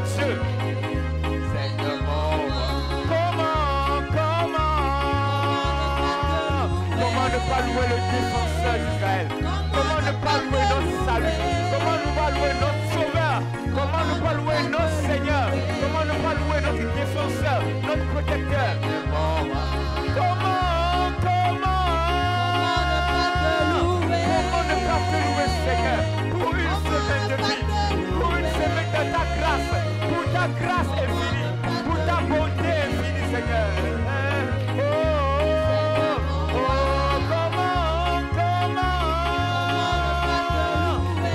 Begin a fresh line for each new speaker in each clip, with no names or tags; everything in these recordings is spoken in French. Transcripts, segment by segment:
Dieu. Seigneur mon roi. Comment ne pas louer le défenseur d'Israël? Comment ne pas louer notre salut? Comment ne pas louer notre sauveur? Comment ne pas louer notre Seigneur? Comment ne pas louer notre défenseur, notre protecteur? Comment ne pas te louer, Seigneur, pour une semaine de vie, pour une semaine de ta grâce, pour ta grâce infinie, pour ta bonté infinie, Seigneur.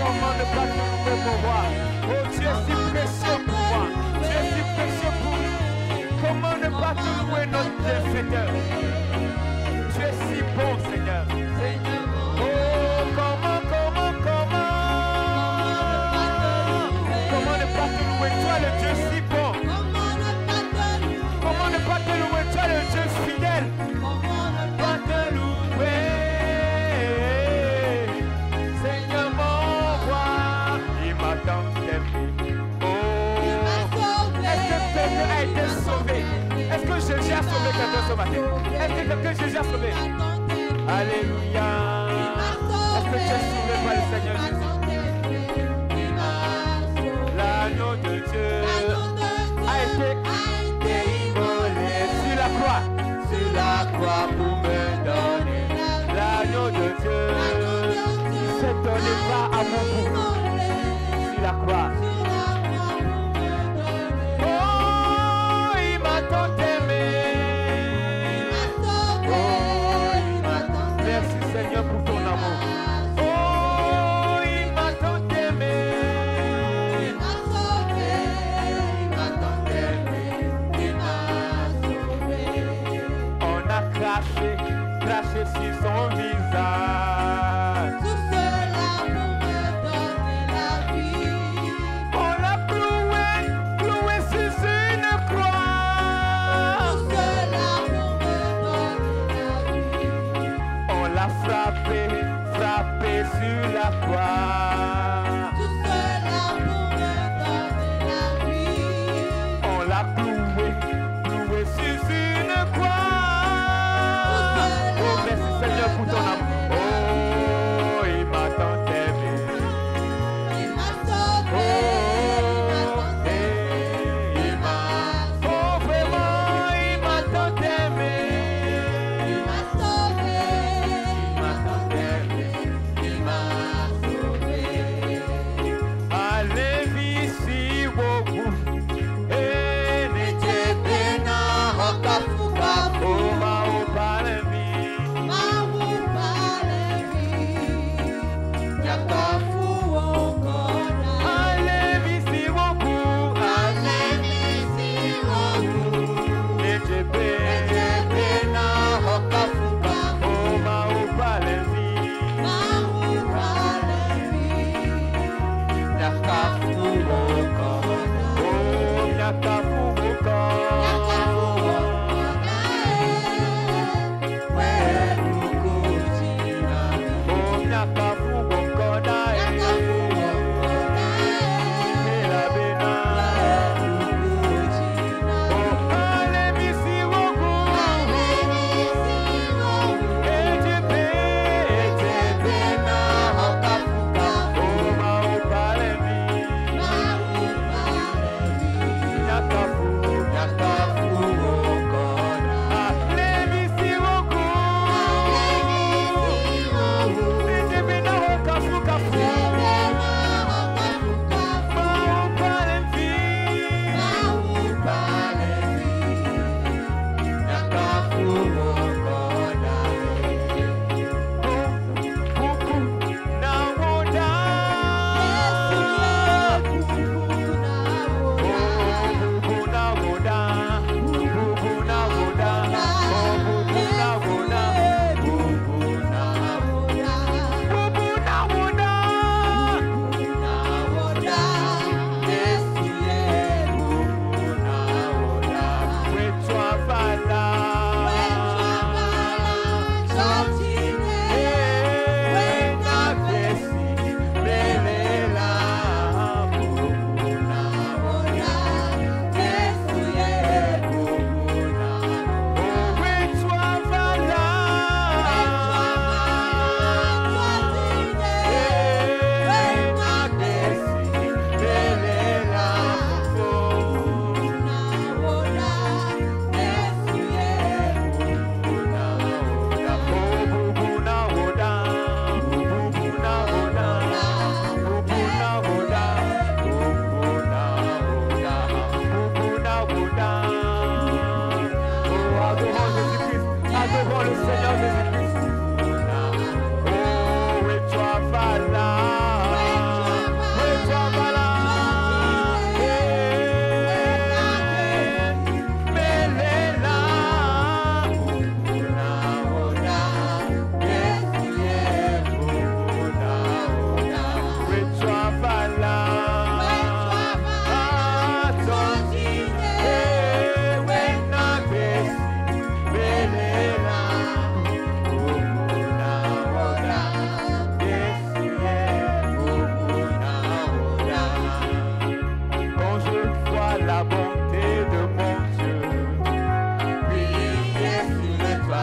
Comment ne pas te louer, mon roi? Oh, tu es si précieux pour moi, tu es si précieux pour nous. Comment ne pas te louer, notre bienfaiteur? Tu es si bon, Seigneur. Oh, comment ne pas te louer, toi le Dieu si bon. Comment ne pas te louer, toi le Dieu fidèle. Comment ne pas te louer, Seigneur mon roi. Il m'a tant aimé. Oh, est-ce que quelqu'un a été sauvé? Est-ce que Jésus a sauvé quelqu'un ce matin? Est-ce que quelqu'un Jésus a sauvé? Alléluia. Est-ce que tu es sauvé par le Seigneur Jésus? L'agneau de Dieu a été immolé sur la croix pour me donner. L'agneau de Dieu qui s'est donné pas à mon goût sur la croix. Oh, il m'a tant aimé. Oh, merci Seigneur pour ton amour. Oh, il m'a tant aimé. Il m'a tant aimé. On a craché sur son visage.
Tout cela pour me donner la vie.
On l'a cloué sur une croix.
Tout cela pour me donner la vie.
On l'a frappé sur la croix.
Tout cela pour me donner la vie.
On l'a cloué sur une croix. Oh, merci Seigneur pour ton amour. Oh, il m'a tant aimé.
Il m'a sauvé.
Il m'a, oh vraiment, il m'a tant aimé.
Il m'a sauvé.
Il m'a tant aimé. Il m'a sauvé.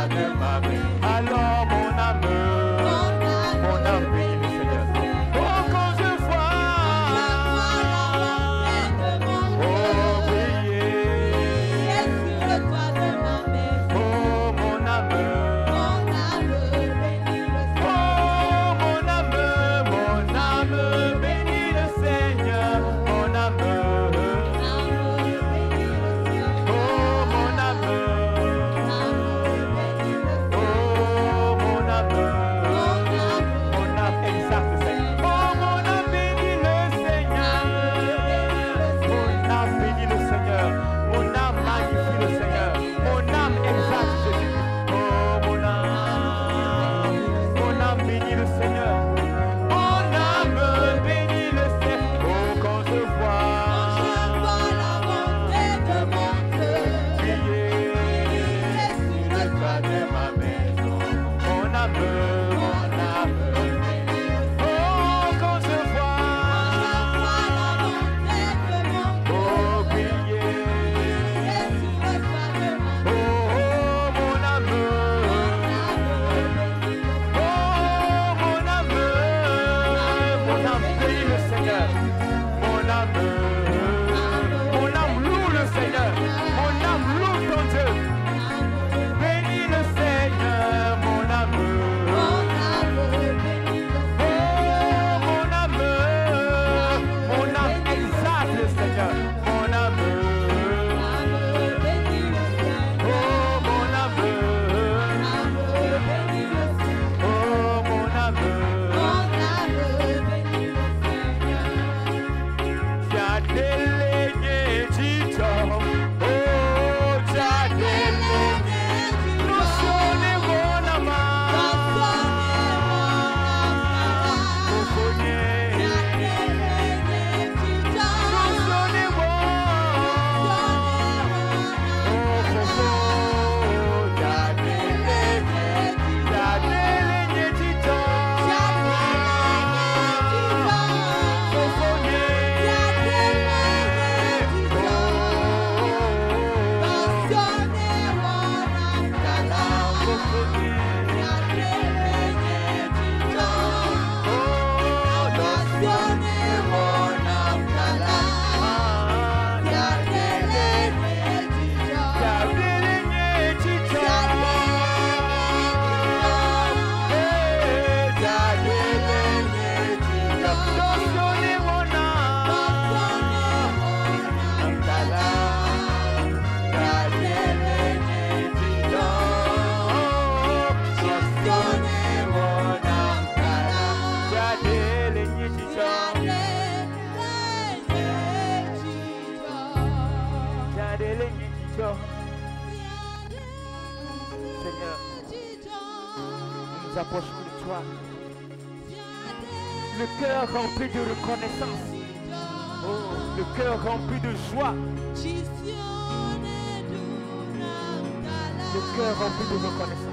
de ma maison. Alors mon âme bénit le Seigneur. Oh, quand je vois, oh, briller, oh, mon âme bénit le Seigneur. Mon âme, Seigneur, nous nous approchons de toi. Le cœur rempli de reconnaissance. Oh, le cœur rempli de joie. Le cœur rempli de reconnaissance.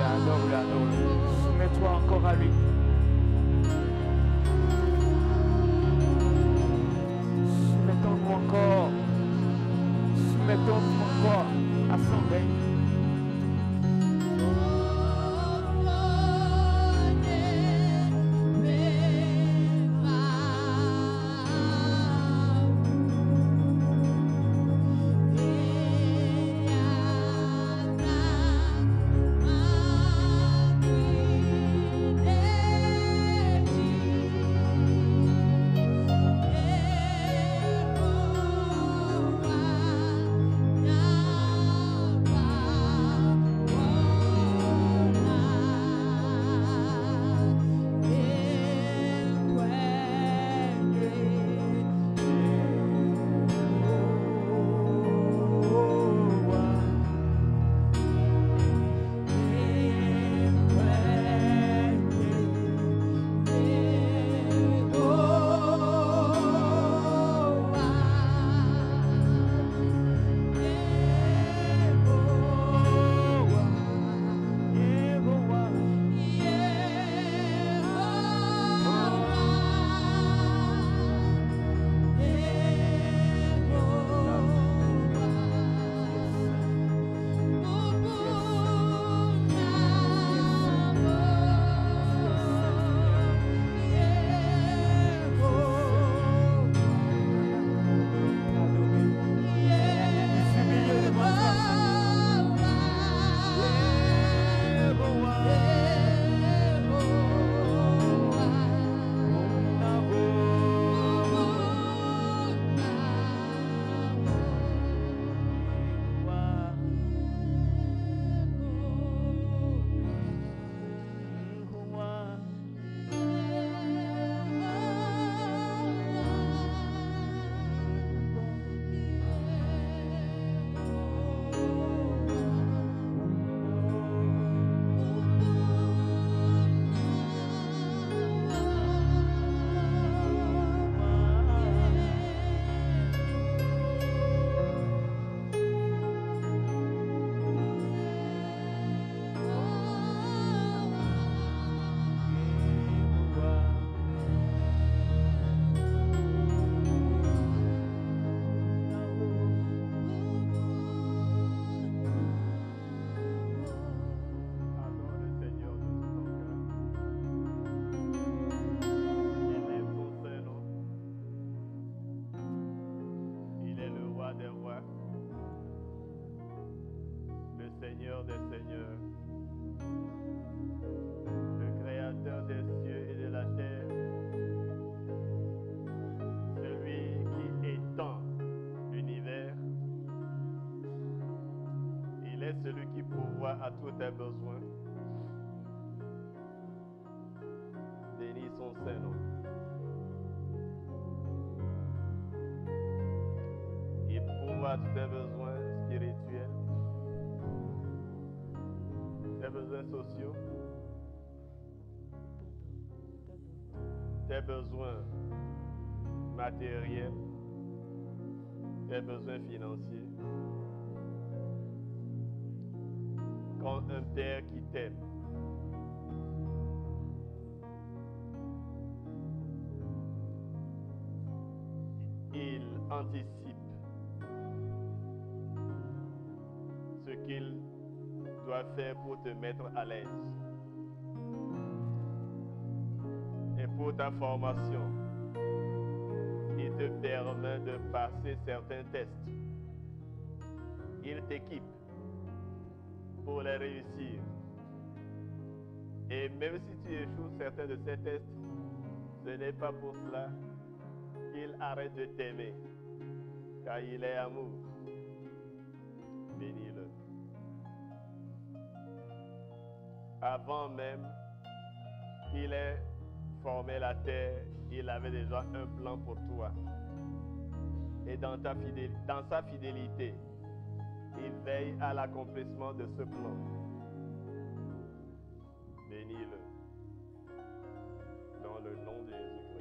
adore-le, adore-le. Soumets-toi encore à lui. Soumettons-nous encore. Soumettons-nous encore à son règne.
Seigneur des seigneurs, le créateur des cieux et de la terre, celui qui étend l'univers. Il est celui qui pourvoit à tous tes besoins. Bénis son Saint-Nom. Il pourvoit à tous tes besoins spirituels, tes besoins sociaux, tes besoins matériels, tes besoins financiers. Comme un père qui t'aime, il anticipe ce qu'il doit faire pour te mettre à l'aise. Et pour ta formation, il te permet de passer certains tests. Il t'équipe pour les réussir. Et même si tu échoues certains de ces tests, ce n'est pas pour cela qu'il arrête de t'aimer, car il est amour. Bénis-le. Avant même qu'il ait formé la terre, il avait déjà un plan pour toi. Et dans sa fidélité, il veille à l'accomplissement de ce plan. Bénis-le. Dans le nom de Jésus-Christ.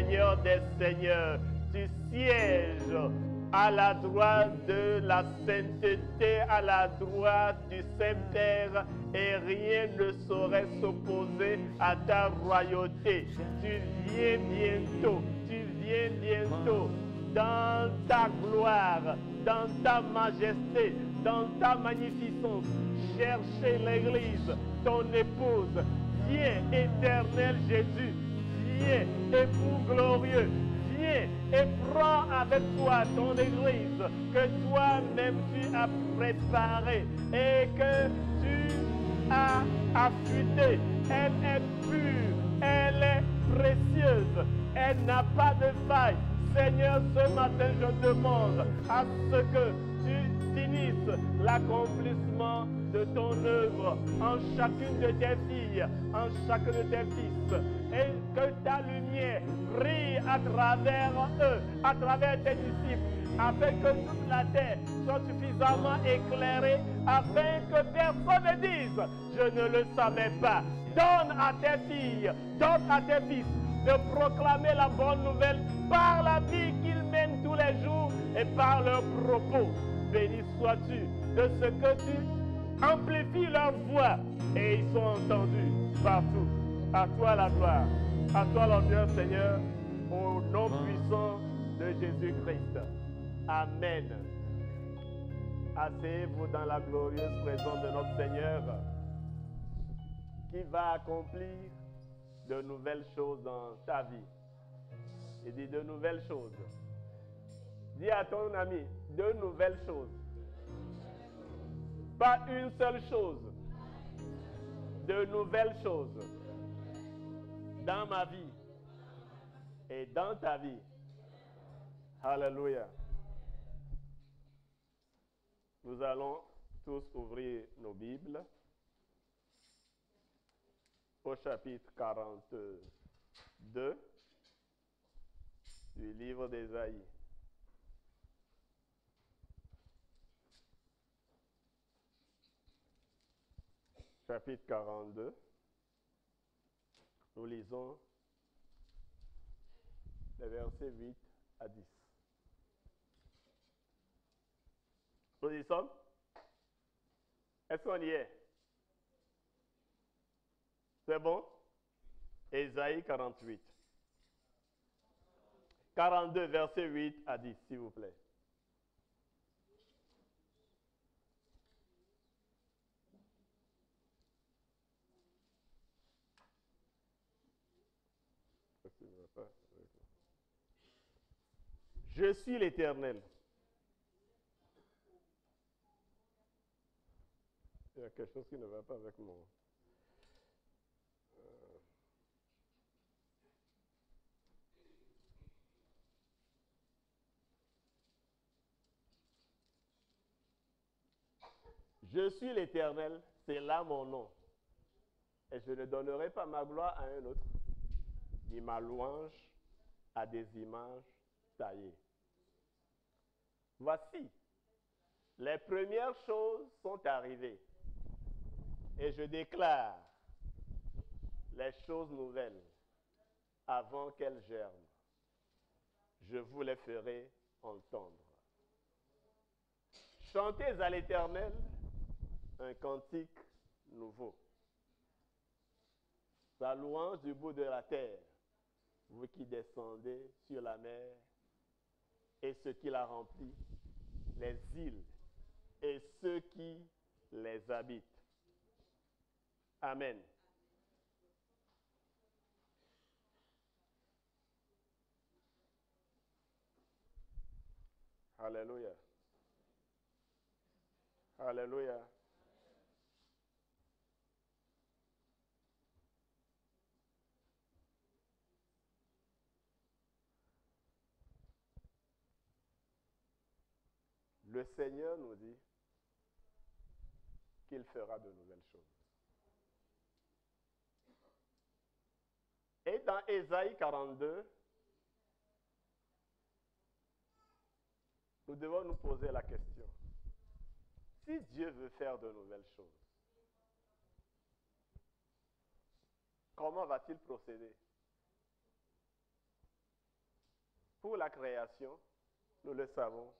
Seigneur des Seigneurs. Tu sièges à la droite de la sainteté, à la droite du Saint-Père, et rien ne saurait s'opposer à ta royauté. Tu viens bientôt dans ta gloire, dans ta majesté, dans ta magnificence. Cherchez l'Église, ton épouse. Viens, éternel Jésus. Viens, époux glorieux. Viens et prends avec toi ton Église que toi-même tu as préparée et que tu as affûtée. Elle est pure, elle est précieuse, elle n'a pas de faille. Seigneur, ce matin, je demande à ce que tu finisses l'accomplissement de ton œuvre en chacune de tes filles, en chacun de tes fils, et que ta lumière brille à travers eux, à travers tes disciples, afin que toute la terre soit suffisamment éclairée, afin que personne ne dise « Je ne le savais pas ». Donne à tes filles, donne à tes fils de proclamer la bonne nouvelle par la vie qu'ils mènent tous les jours et par leurs propos. Béni sois-tu de ce que tu amplifies leur voix et ils sont entendus partout. À toi la gloire, à toi l'honneur, Seigneur, au nom puissant de Jésus-Christ. Amen. Asseyez-vous dans la glorieuse présence de notre Seigneur qui va accomplir de nouvelles choses dans ta vie. Il dit de nouvelles choses. Dis à ton ami, de nouvelles choses. Pas une seule chose. De nouvelles choses. Dans ma vie. Et dans ta vie. Alléluia. Nous allons tous ouvrir nos Bibles au chapitre 42 du livre d'Ésaïe. Chapitre 42, nous lisons les versets 8 à 10. Nous y sommes? Est-ce qu'on y est? C'est bon? Ésaïe 48. 42, versets 8 à 10, s'il vous plaît. Je suis l'Éternel. Il y a quelque chose qui ne va pas avec mon... Je suis l'Éternel, c'est là mon nom. Et je ne donnerai pas ma gloire à un autre, ni ma louange à des images taillées. Voici, les premières choses sont arrivées. Et je déclare les choses nouvelles avant qu'elles germent. Je vous les ferai entendre. Chantez à l'Éternel un cantique nouveau. Sa louange du bout de la terre, vous qui descendez sur la mer et ce qui la remplit, les îles et ceux qui les habitent. Amen. Alléluia. Alléluia. Le Seigneur nous dit qu'il fera de nouvelles choses. Et dans Ésaïe 42, nous devons nous poser la question. Si Dieu veut faire de nouvelles choses, comment va-t-il procéder? Pour la création, nous le savons,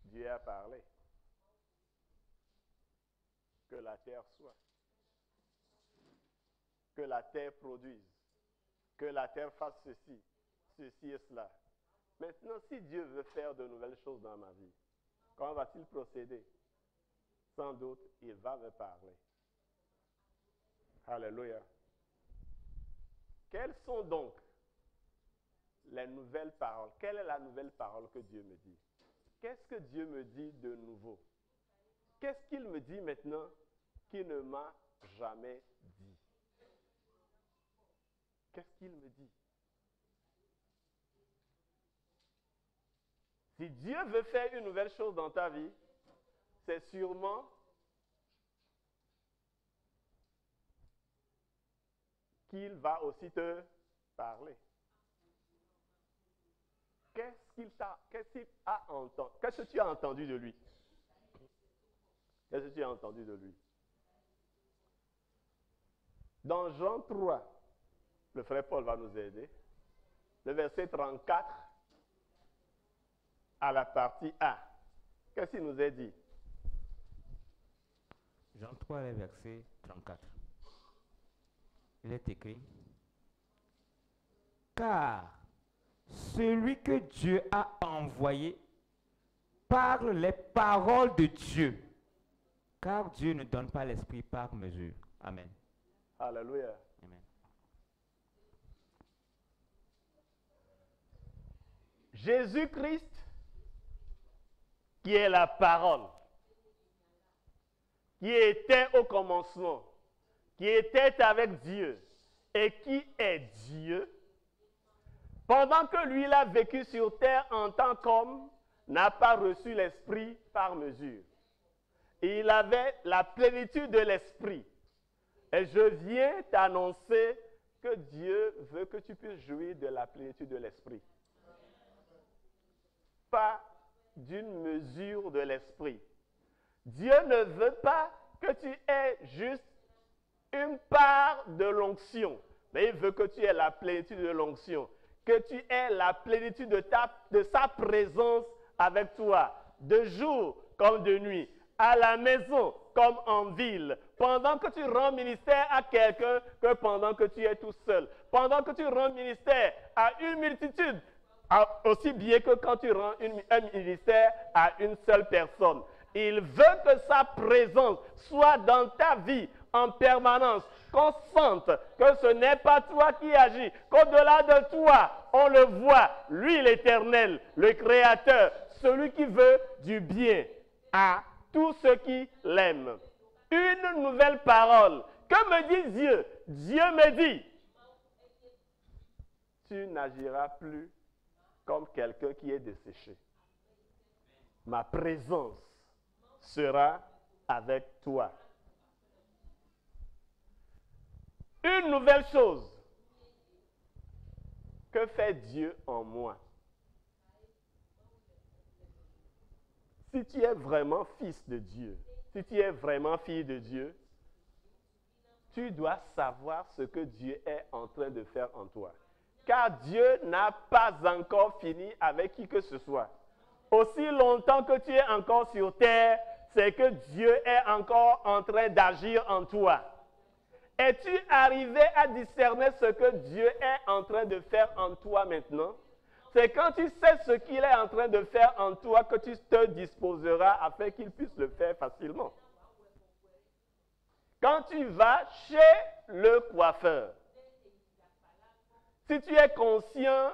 Dieu a parlé. Que la terre soit. Que la terre produise. Que la terre fasse ceci, ceci et cela. Maintenant, si Dieu veut faire de nouvelles choses dans ma vie, comment va-t-il procéder? Sans doute, il va me parler. Alléluia. Quelles sont donc les nouvelles paroles? Quelle est la nouvelle parole que Dieu me dit? Qu'est-ce que Dieu me dit de nouveau? Qu'est-ce qu'il me dit maintenant qu'il ne m'a jamais dit? Qu'est-ce qu'il me dit? Si Dieu veut faire une nouvelle chose dans ta vie, c'est sûrement qu'il va aussi te parler. Qu'est-ce qu'il a entendu? Qu'est-ce que tu as entendu de lui? Qu'est-ce que tu as entendu de lui? Dans Jean 3, le frère Paul va nous aider. Le verset 34 à la partie A. Qu'est-ce qu'il nous a dit?
Jean 3, le verset 34. Il est écrit: car celui que Dieu a envoyé parle les paroles de Dieu, car Dieu ne donne pas l'esprit par mesure. Amen.
Alléluia.
Amen.
Jésus-Christ, qui est la parole, qui était au commencement, qui était avec Dieu et qui est Dieu, pendant que lui il a vécu sur terre en tant qu'homme, n'a pas reçu l'esprit par mesure. Il avait la plénitude de l'esprit. Et je viens t'annoncer que Dieu veut que tu puisses jouir de la plénitude de l'esprit. Pas d'une mesure de l'esprit. Dieu ne veut pas que tu aies juste une part de l'onction, mais il veut que tu aies la plénitude de l'onction, que tu aies la plénitude de sa présence avec toi, de jour comme de nuit, à la maison comme en ville, pendant que tu rends ministère à quelqu'un que pendant que tu es tout seul, pendant que tu rends ministère à une multitude, aussi bien que quand tu rends un ministère à une seule personne. Il veut que sa présence soit dans ta vie en permanence, qu'on sente que ce n'est pas toi qui agis, qu'au-delà de toi, on le voit, lui l'éternel, le créateur, celui qui veut du bien à tous ceux qui l'aiment. Une nouvelle parole. Que me dit Dieu? Dieu me dit, tu n'agiras plus comme quelqu'un qui est desséché. Ma présence sera avec toi. Une nouvelle chose. Que fait Dieu en moi? Si tu es vraiment fils de Dieu, si tu es vraiment fille de Dieu, tu dois savoir ce que Dieu est en train de faire en toi. Car Dieu n'a pas encore fini avec qui que ce soit. Aussi longtemps que tu es encore sur terre, c'est que Dieu est encore en train d'agir en toi. Es-tu arrivé à discerner ce que Dieu est en train de faire en toi maintenant? C'est quand tu sais ce qu'il est en train de faire en toi que tu te disposeras afin qu'il puisse le faire facilement. Quand tu vas chez le coiffeur, si tu es conscient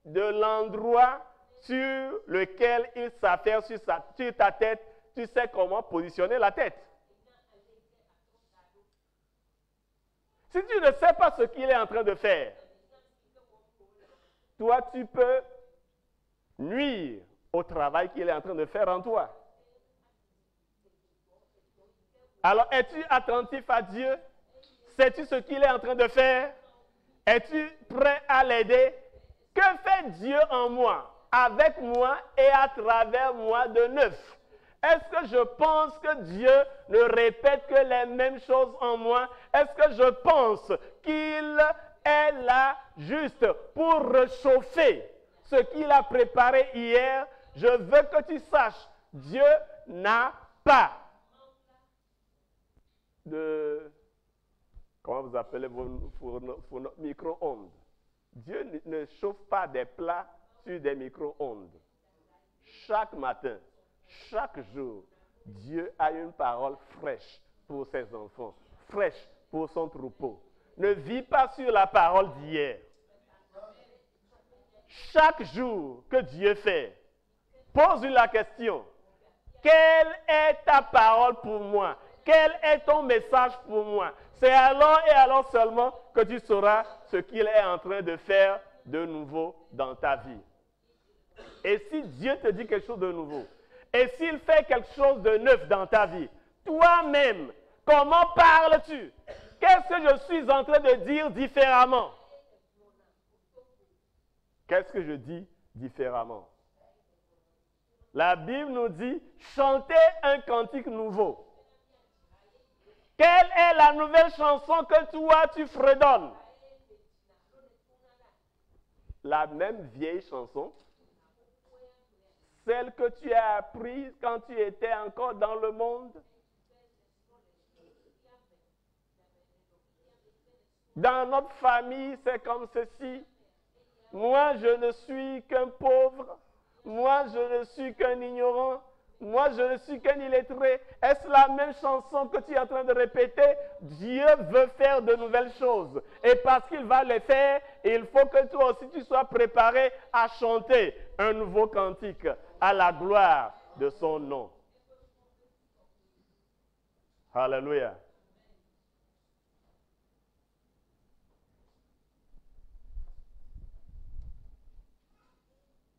de l'endroit sur lequel il s'affaire sur ta tête, tu sais comment positionner la tête. Si tu ne sais pas ce qu'il est en train de faire, toi, tu peux nuire au travail qu'il est en train de faire en toi. Alors, es-tu attentif à Dieu? Sais-tu ce qu'il est en train de faire? Es-tu prêt à l'aider? Que fait Dieu en moi, avec moi et à travers moi de neuf? Est-ce que je pense que Dieu ne répète que les mêmes choses en moi? Est-ce que je pense qu'il est là juste pour réchauffer ce qu'il a préparé hier, je veux que tu saches, Dieu n'a pas de... Comment vous appelez vos micro-ondes? Dieu ne chauffe pas des plats sur des micro-ondes. Chaque matin, chaque jour, Dieu a une parole fraîche pour ses enfants, fraîche pour son troupeau. Ne vis pas sur la parole d'hier. Chaque jour que Dieu fait, pose-lui la question. Quelle est ta parole pour moi? Quel est ton message pour moi? C'est alors et alors seulement que tu sauras ce qu'il est en train de faire de nouveau dans ta vie. Et si Dieu te dit quelque chose de nouveau, et s'il fait quelque chose de neuf dans ta vie, toi-même, comment parles-tu? Qu'est-ce que je suis en train de dire différemment? Qu'est-ce que je dis différemment? La Bible nous dit, chantez un cantique nouveau. Quelle est la nouvelle chanson que toi tu fredonnes? La même vieille chanson, celle que tu as apprise quand tu étais encore dans le monde. Dans notre famille, c'est comme ceci. Moi, je ne suis qu'un pauvre. Moi, je ne suis qu'un ignorant. Moi, je ne suis qu'un illettré. Est-ce la même chanson que tu es en train de répéter? Dieu veut faire de nouvelles choses. Et parce qu'il va les faire, il faut que toi aussi tu sois préparé à chanter un nouveau cantique à la gloire de son nom. Alléluia.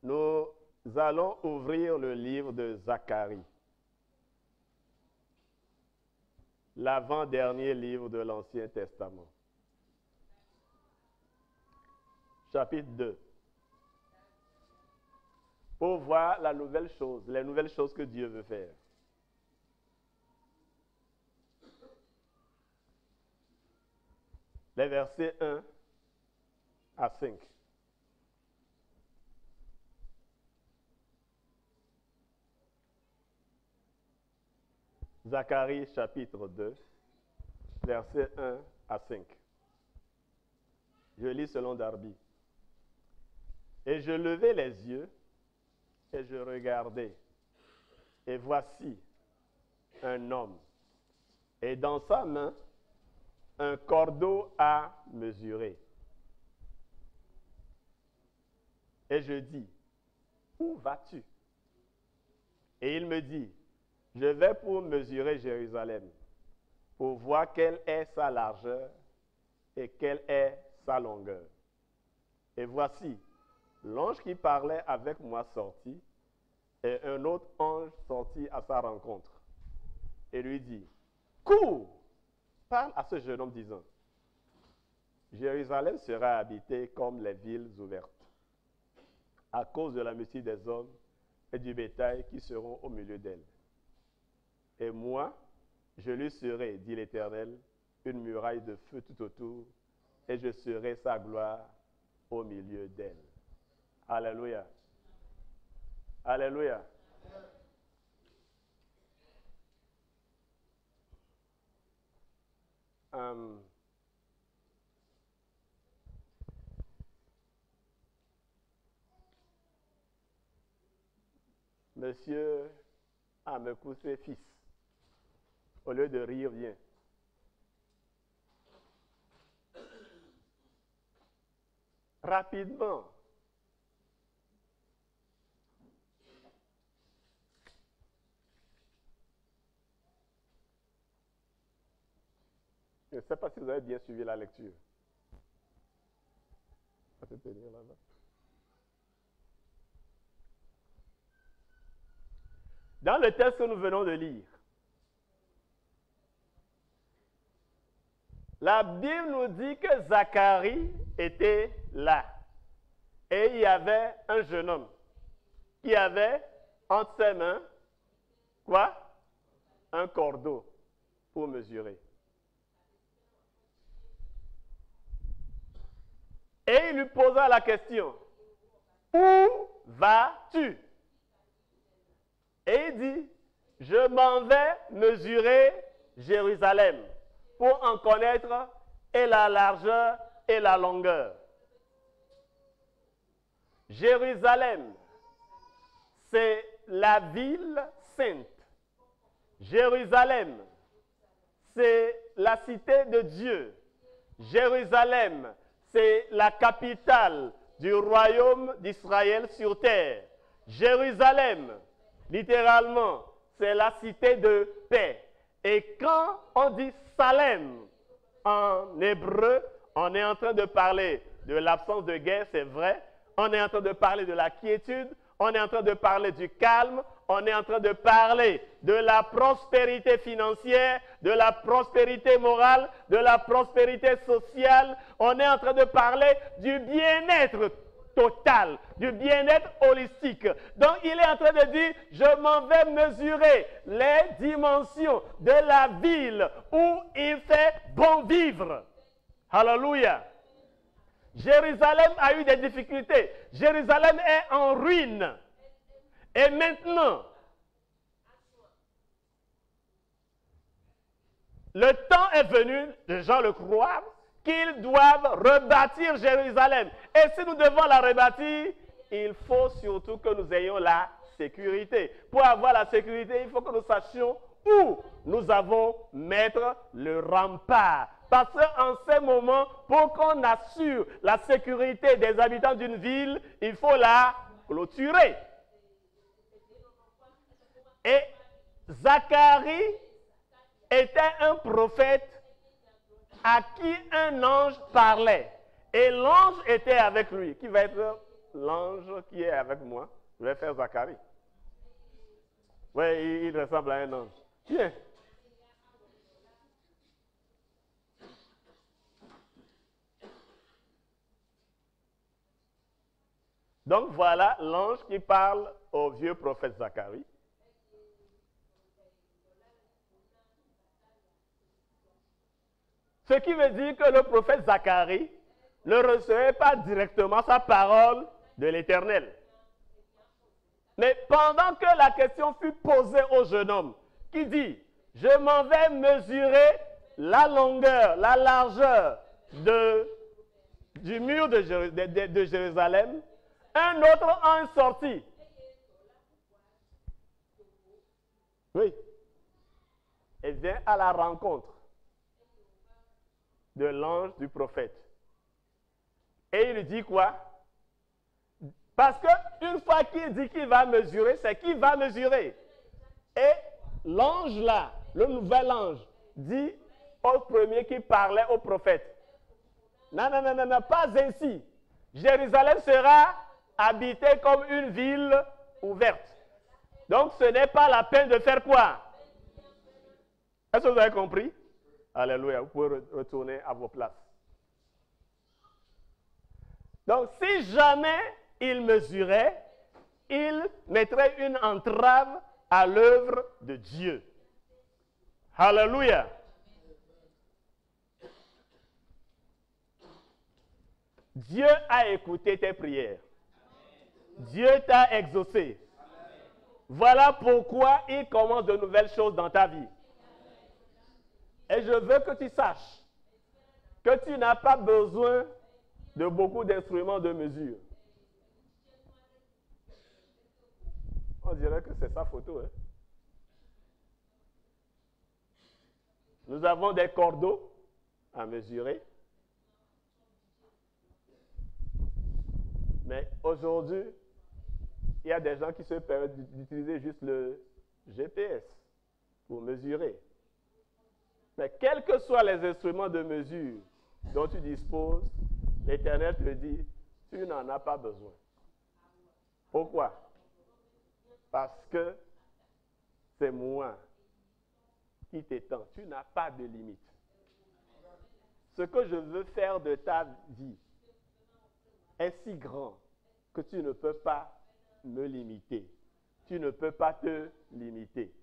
Nous allons ouvrir le livre de Zacharie, l'avant-dernier livre de l'Ancien Testament. Chapitre 2. Pour voir la nouvelle chose, les nouvelles choses que Dieu veut faire. Les versets 1 à 5. Zacharie chapitre 2, versets 1 à 5. Je lis selon Darby. Et je levai les yeux et je regardai. Et voici un homme. Et dans sa main, un cordeau à mesurer. Et je dis, où vas-tu? Et il me dit, je vais pour mesurer Jérusalem, pour voir quelle est sa largeur et quelle est sa longueur. Et voici, l'ange qui parlait avec moi sortit, et un autre ange sortit à sa rencontre, et lui dit, cours, parle à ce jeune homme disant, Jérusalem sera habitée comme les villes ouvertes, à cause de la multitude des hommes et du bétail qui seront au milieu d'elle. Et moi, je lui serai, dit l'Éternel, une muraille de feu tout autour, et je serai sa gloire au milieu d'elle. Alléluia. Alléluia. Monsieur a me couché fils. Au lieu de rire, viens. Rapidement. Je ne sais pas si vous avez bien suivi la lecture. On va se tenir là-bas. Dans le texte que nous venons de lire, la Bible nous dit que Zacharie était là. Et il y avait un jeune homme qui avait entre ses mains, quoi? Un cordeau pour mesurer. Et il lui posa la question, où battu. Et il dit, je m'en vais mesurer Jérusalem pour en connaître et la largeur et la longueur. Jérusalem, c'est la ville sainte. Jérusalem, c'est la cité de Dieu. Jérusalem, c'est la capitale du royaume d'Israël sur terre. Jérusalem, littéralement, c'est la cité de paix. Et quand on dit Salem en hébreu, on est en train de parler de l'absence de guerre, c'est vrai. On est en train de parler de la quiétude. On est en train de parler du calme. On est en train de parler de la prospérité financière, de la prospérité morale, de la prospérité sociale. On est en train de parler du bien-être total, du bien-être holistique. Donc, il est en train de dire, je m'en vais mesurer les dimensions de la ville où il fait bon vivre. Alléluia. Jérusalem a eu des difficultés. Jérusalem est en ruine. Et maintenant, le temps est venu, les gens le croient, qu'ils doivent rebâtir Jérusalem. Et si nous devons la rebâtir, il faut surtout que nous ayons la sécurité. Pour avoir la sécurité, il faut que nous sachions où nous avons mettre le rempart. Parce qu'en ce moment, pour qu'on assure la sécurité des habitants d'une ville, il faut la clôturer. Et Zacharie était un prophète à qui un ange parlait. Et l'ange était avec lui. Qui va être l'ange qui est avec moi? Je vais faire Zacharie. Oui, il ressemble à un ange. Viens. Donc voilà l'ange qui parle au vieux prophète Zacharie. Ce qui veut dire que le prophète Zacharie ne recevait pas directement sa parole de l'Éternel. Mais pendant que la question fut posée au jeune homme, qui dit, je m'en vais mesurer la longueur, la largeur du mur de Jérusalem, un autre ange sortit. Oui. Et vient à la rencontre de l'ange du prophète. Et il lui dit quoi? Parce qu'une fois qu'il dit qu'il va mesurer, c'est qu'il va mesurer. Et l'ange là, le nouvel ange, dit au premier qui parlait au prophète, non, non, non, non, non, pas ainsi. Jérusalem sera habitée comme une ville ouverte. Donc ce n'est pas la peine de faire quoi? Est-ce que vous avez compris? Alléluia, vous pouvez retourner à vos places. Donc, si jamais il mesurait, il mettrait une entrave à l'œuvre de Dieu. Alléluia. Dieu a écouté tes prières. Dieu t'a exaucé. Voilà pourquoi il commence de nouvelles choses dans ta vie. Et je veux que tu saches que tu n'as pas besoin de beaucoup d'instruments de mesure. On dirait que c'est sa photo. Hein? Nous avons des cordeaux à mesurer. Mais aujourd'hui, il y a des gens qui se permettent d'utiliser juste le GPS pour mesurer. Mais quels que soient les instruments de mesure dont tu disposes, l'Éternel te dit, tu n'en as pas besoin. Pourquoi? Parce que c'est moi qui t'étends. Tu n'as pas de limite. Ce que je veux faire de ta vie est si grand que tu ne peux pas me limiter. Tu ne peux pas te limiter.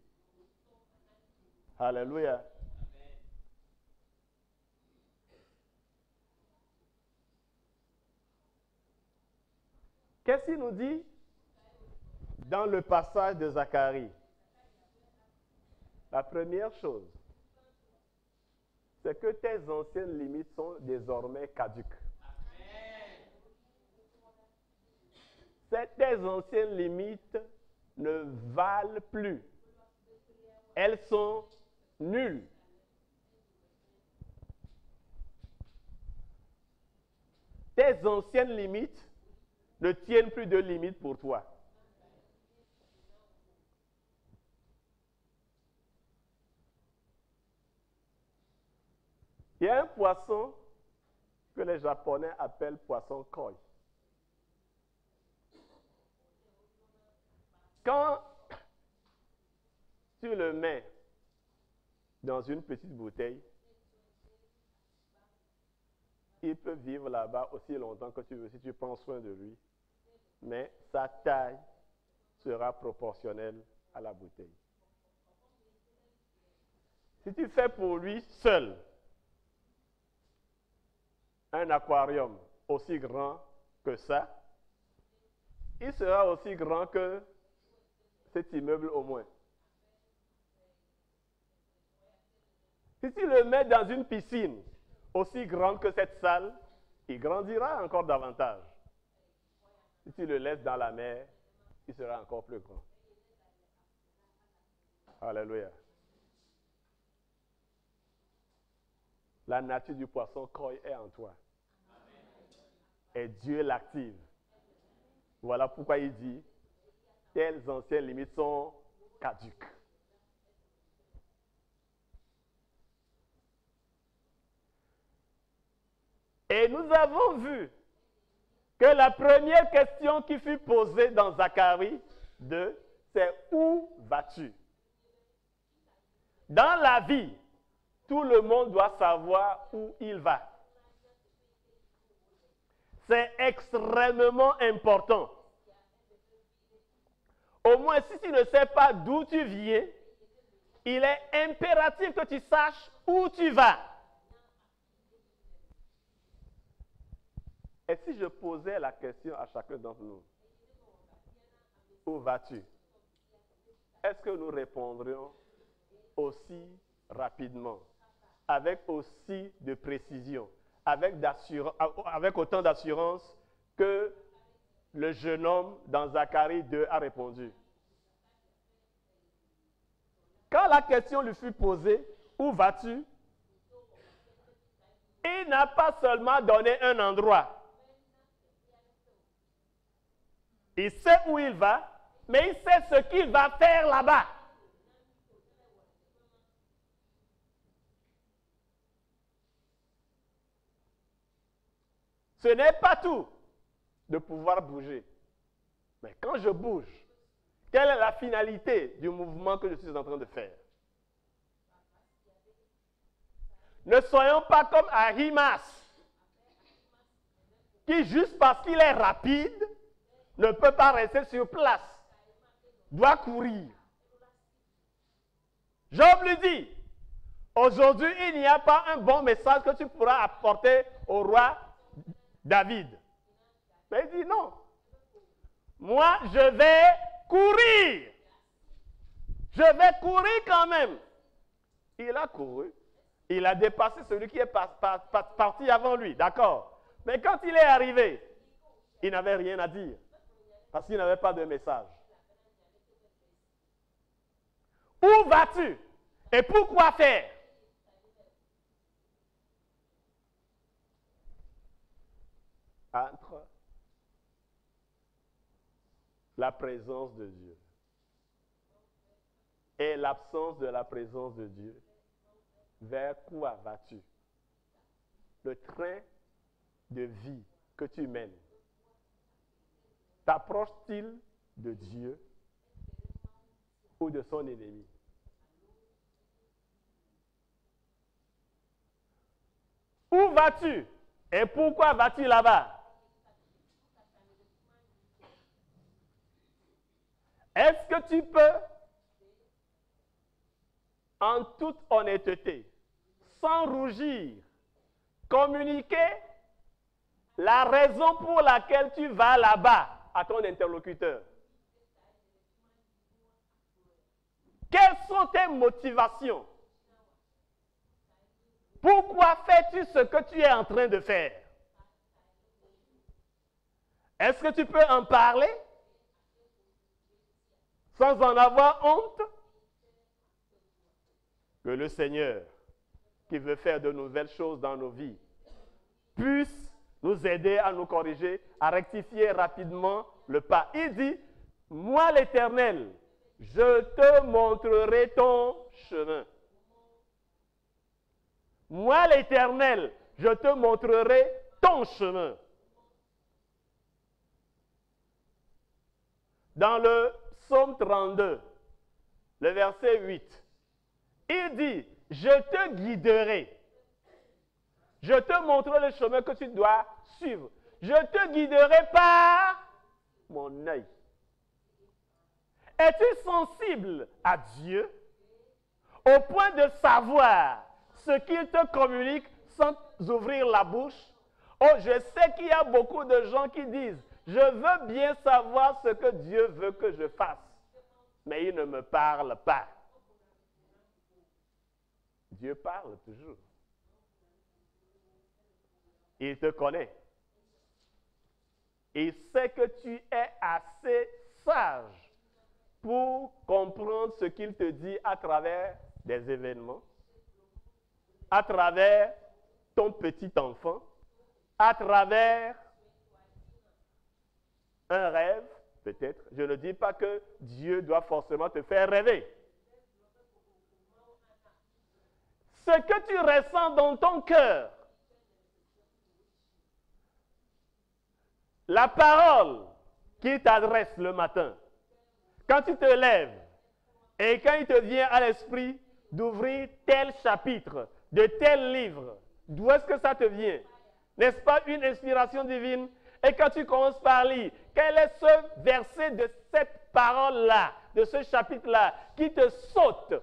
Alléluia. Qu'est-ce qu'il nous dit? dans le passage de Zacharie, la première chose, c'est que tes anciennes limites sont désormais caduques. Tes anciennes limites ne valent plus. Elles sont nulles. Tes anciennes limites ne tiennent plus de limites pour toi. Il y a un poisson que les Japonais appellent poisson koi. Quand tu le mets dans une petite bouteille, il peut vivre là-bas aussi longtemps que tu veux si tu prends soin de lui. Mais sa taille sera proportionnelle à la bouteille. Si tu fais pour lui seul un aquarium aussi grand que ça, il sera aussi grand que cet immeuble au moins. Si tu le mets dans une piscine aussi grande que cette salle, il grandira encore davantage. Si tu le laisses dans la mer, il sera encore plus grand. Alléluia. La nature du poisson koi est en toi. Et Dieu l'active. Voilà pourquoi il dit, telles anciennes limites sont caduques. Et nous avons vu que la première question qui fut posée dans Zacharie 2, c'est où vas-tu? Dans la vie, tout le monde doit savoir où il va. C'est extrêmement important. Au moins, si tu ne sais pas d'où tu viens, il est impératif que tu saches où tu vas. Et si je posais la question à chacun d'entre nous, où vas-tu? Est-ce que nous répondrions aussi rapidement, avec aussi de précision, avec autant d'assurance que le jeune homme dans Zacharie 2 a répondu? Quand la question lui fut posée, où vas-tu? Il n'a pas seulement donné un endroit. Il sait où il va, mais il sait ce qu'il va faire là-bas. Ce n'est pas tout de pouvoir bouger. Mais quand je bouge, quelle est la finalité du mouvement que je suis en train de faire? Ne soyons pas comme Ahimaas, qui juste parce qu'il est rapide, ne peut pas rester sur place, doit courir. Job lui dit, aujourd'hui, il n'y a pas un bon message que tu pourras apporter au roi David. Mais il dit non. Moi, je vais courir. Je vais courir quand même. Il a couru. Il a dépassé celui qui est parti avant lui. D'accord. Mais quand il est arrivé, il n'avait rien à dire. Parce qu'il n'avait pas de message. Où vas-tu? Et pourquoi faire? Entre la présence de Dieu et l'absence de la présence de Dieu, vers quoi vas-tu? Le train de vie que tu mènes, t'approche-t-il de Dieu ou de son ennemi? Où vas-tu? Et pourquoi vas-tu là-bas? Est-ce que tu peux, en toute honnêteté, sans rougir, communiquer la raison pour laquelle tu vas là-bas à ton interlocuteur? Quelles sont tes motivations? Pourquoi fais-tu ce que tu es en train de faire? Est-ce que tu peux en parler sans en avoir honte? Que le Seigneur, qui veut faire de nouvelles choses dans nos vies, puisse nous aider à nous corriger, à rectifier rapidement le pas. Il dit, moi l'Éternel, je te montrerai ton chemin. Moi l'Éternel, je te montrerai ton chemin. Dans le psaume 32, le verset 8, il dit, je te guiderai. Je te montrerai le chemin que tu dois suivre. Je te guiderai par mon œil. Es-tu sensible à Dieu au point de savoir ce qu'il te communique sans ouvrir la bouche? Oh, je sais qu'il y a beaucoup de gens qui disent, je veux bien savoir ce que Dieu veut que je fasse, mais il ne me parle pas. Dieu parle toujours. Il te connaît. Il sait que tu es assez sage pour comprendre ce qu'il te dit à travers des événements, à travers ton petit enfant, à travers un rêve, peut-être. Je ne dis pas que Dieu doit forcément te faire rêver. Ce que tu ressens dans ton cœur, la parole qu'il t'adresse le matin, quand tu te lèves et quand il te vient à l'esprit d'ouvrir tel chapitre, de tel livre, d'où est-ce que ça te vient? N'est-ce pas une inspiration divine? Et quand tu commences par lire, quel est ce verset de cette parole-là, de ce chapitre-là, qui te saute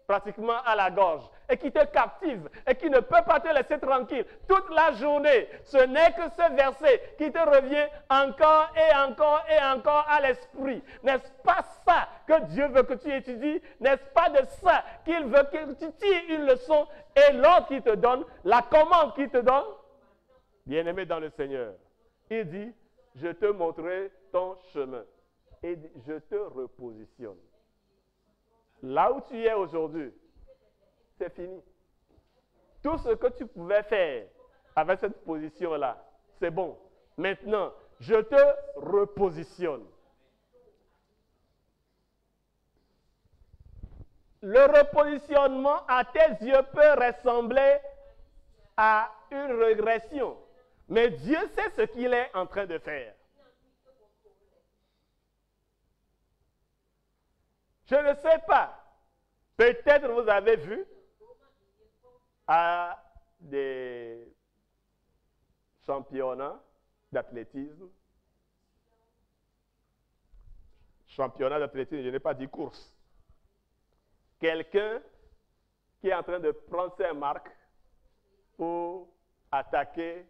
pratiquement à la gorge et qui te captive et qui ne peut pas te laisser tranquille toute la journée? Ce n'est que ce verset qui te revient encore et encore et encore à l'esprit. N'est-ce pas ça que Dieu veut que tu étudies? N'est-ce pas de ça qu'il veut que tu tires une leçon et l'ordre qu'il te donne, la commande qu'il te donne? Bien-aimé dans le Seigneur, il dit, je te montrerai ton chemin et je te repositionne. Là où tu es aujourd'hui, c'est fini. Tout ce que tu pouvais faire avec cette position-là, c'est bon. Maintenant, je te repositionne. Le repositionnement à tes yeux peut ressembler à une régression. Mais Dieu sait ce qu'il est en train de faire. Je ne sais pas. Peut-être vous avez vu à des championnats d'athlétisme. Championnat d'athlétisme, je n'ai pas dit course. Quelqu'un qui est en train de prendre ses marques pour attaquer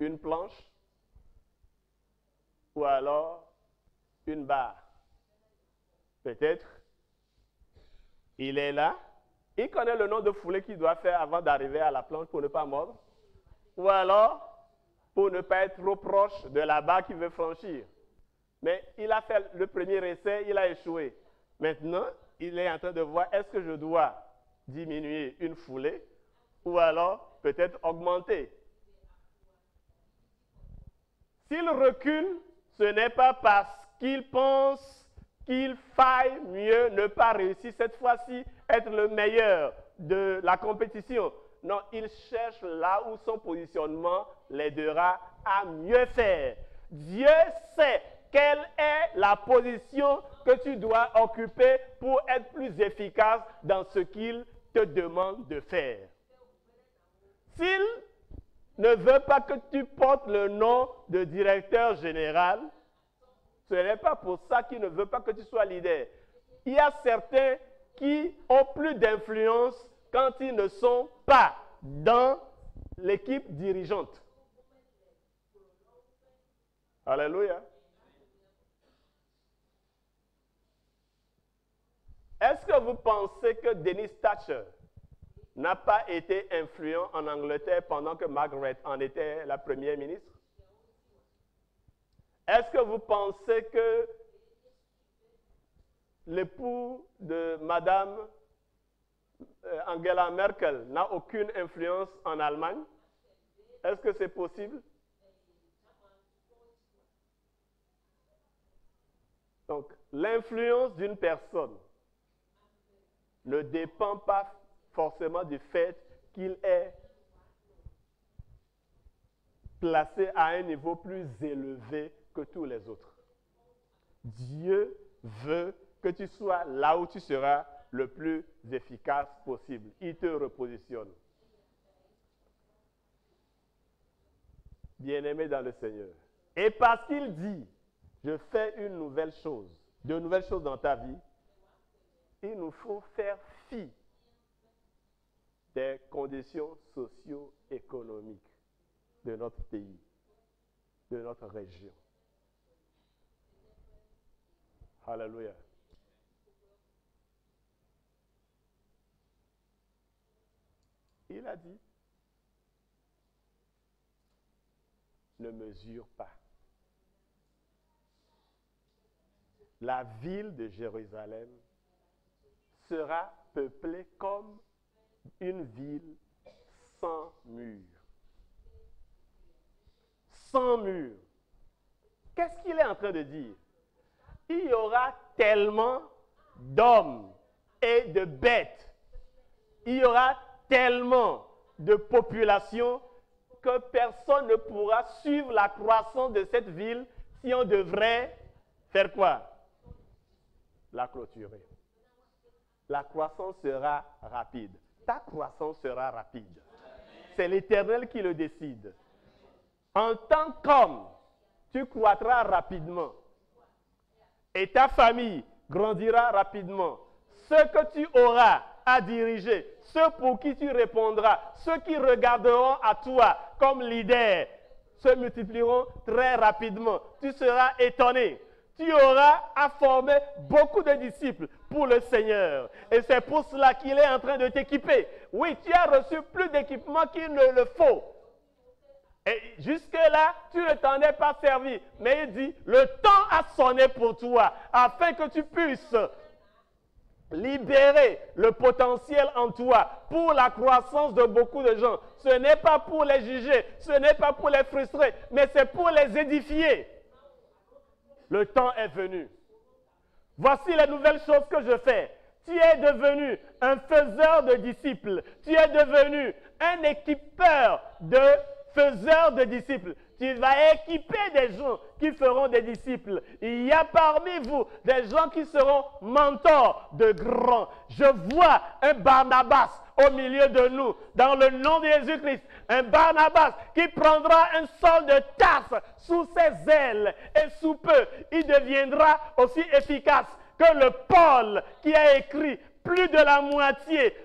une planche ou alors une barre. Peut-être, il est là, il connaît le nombre de foulées qu'il doit faire avant d'arriver à la planche pour ne pas mordre, ou alors pour ne pas être trop proche de la barre qu'il veut franchir. Mais il a fait le premier essai, il a échoué. Maintenant, il est en train de voir, est-ce que je dois diminuer une foulée ou alors peut-être augmenter. S'il recule, ce n'est pas parce qu'il pense qu'il faille mieux ne pas réussir cette fois-ci, être le meilleur de la compétition. Non, il cherche là où son positionnement l'aidera à mieux faire. Dieu sait quelle est la position que tu dois occuper pour être plus efficace dans ce qu'il te demande de faire. S'il ne veut pas que tu portes le nom de directeur général, ce n'est pas pour ça qu'il ne veut pas que tu sois leader. Il y a certains qui ont plus d'influence quand ils ne sont pas dans l'équipe dirigeante. Alléluia. vous pensez que Dennis Thatcher n'a pas été influent en Angleterre pendant que Margaret en était la première ministre? Est-ce que vous pensez que l'époux de Madame Angela Merkel n'a aucune influence en Allemagne? Est-ce que c'est possible? Donc, l'influence d'une personne ne dépend pas forcément du fait qu'il est placé à un niveau plus élevé que tous les autres. Dieu veut que tu sois là où tu seras le plus efficace possible. Il te repositionne. Bien-aimé dans le Seigneur. Et parce qu'il dit, je fais une nouvelle chose, de nouvelles choses dans ta vie, il nous faut faire fi des conditions socio-économiques de notre pays, de notre région. Alléluia. Il a dit, ne mesure pas. La ville de Jérusalem sera peuplée comme une ville sans mur. Sans mur. Qu'est-ce qu'il est en train de dire? Il y aura tellement d'hommes et de bêtes. Il y aura tellement de population que personne ne pourra suivre la croissance de cette ville si on devrait faire quoi? La clôturer. La croissance sera rapide. Ta croissance sera rapide. C'est l'Éternel qui le décide. En tant qu'homme, tu croîtras rapidement. Et ta famille grandira rapidement. Ce que tu auras à diriger, ceux pour qui tu répondras, ceux qui regarderont à toi comme leader, se multiplieront très rapidement. Tu seras étonné. Tu auras à former beaucoup de disciples pour le Seigneur. Et c'est pour cela qu'il est en train de t'équiper. Oui, tu as reçu plus d'équipement qu'il ne le faut. Et jusque-là, tu ne t'en es pas servi. Mais il dit, le temps a sonné pour toi, afin que tu puisses libérer le potentiel en toi pour la croissance de beaucoup de gens. Ce n'est pas pour les juger, ce n'est pas pour les frustrer, mais c'est pour les édifier. Le temps est venu. Voici les nouvelles choses que je fais. Tu es devenu un faiseur de disciples. Tu es devenu un équipeur de faiseurs de disciples. Tu vas équiper des gens qui feront des disciples. Il y a parmi vous des gens qui seront mentors de grands. Je vois un Barnabas au milieu de nous, dans le nom de Jésus-Christ. Un Barnabas qui prendra un sol de tasse sous ses ailes et sous peu, il deviendra aussi efficace que le Paul qui a écrit plus de la moitié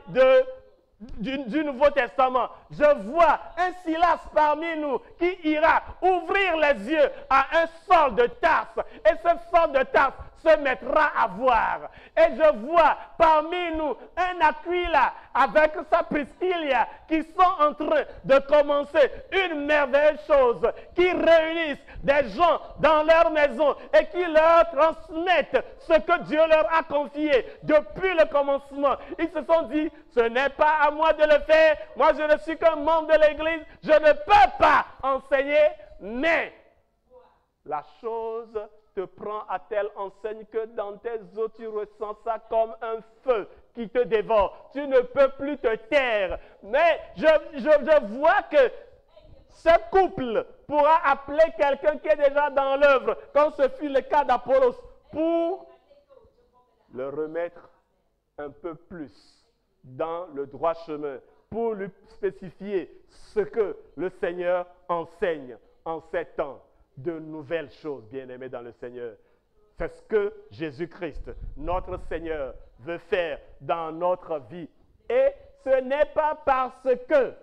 du Nouveau Testament. Je vois un Silas parmi nous qui ira ouvrir les yeux à un sol de tasse. Et ce sol de tasse se mettra à voir. Et je vois parmi nous un Aquila avec sa Priscilla qui sont en train de commencer une merveilleuse chose, qui réunissent des gens dans leur maison et qui leur transmettent ce que Dieu leur a confié depuis le commencement. Ils se sont dit, ce n'est pas à moi de le faire, moi je ne suis qu'un membre de l'Église, je ne peux pas enseigner, mais la chose te prend à telle enseigne que dans tes os, tu ressens ça comme un feu qui te dévore. Tu ne peux plus te taire. Mais je vois que ce couple pourra appeler quelqu'un qui est déjà dans l'œuvre, comme ce fut le cas d'Apollos, pour le remettre un peu plus dans le droit chemin, pour lui spécifier ce que le Seigneur enseigne en ces temps. De nouvelles choses, bien-aimés dans le Seigneur. C'est ce que Jésus-Christ, notre Seigneur, veut faire dans notre vie. Et ce n'est pas parce que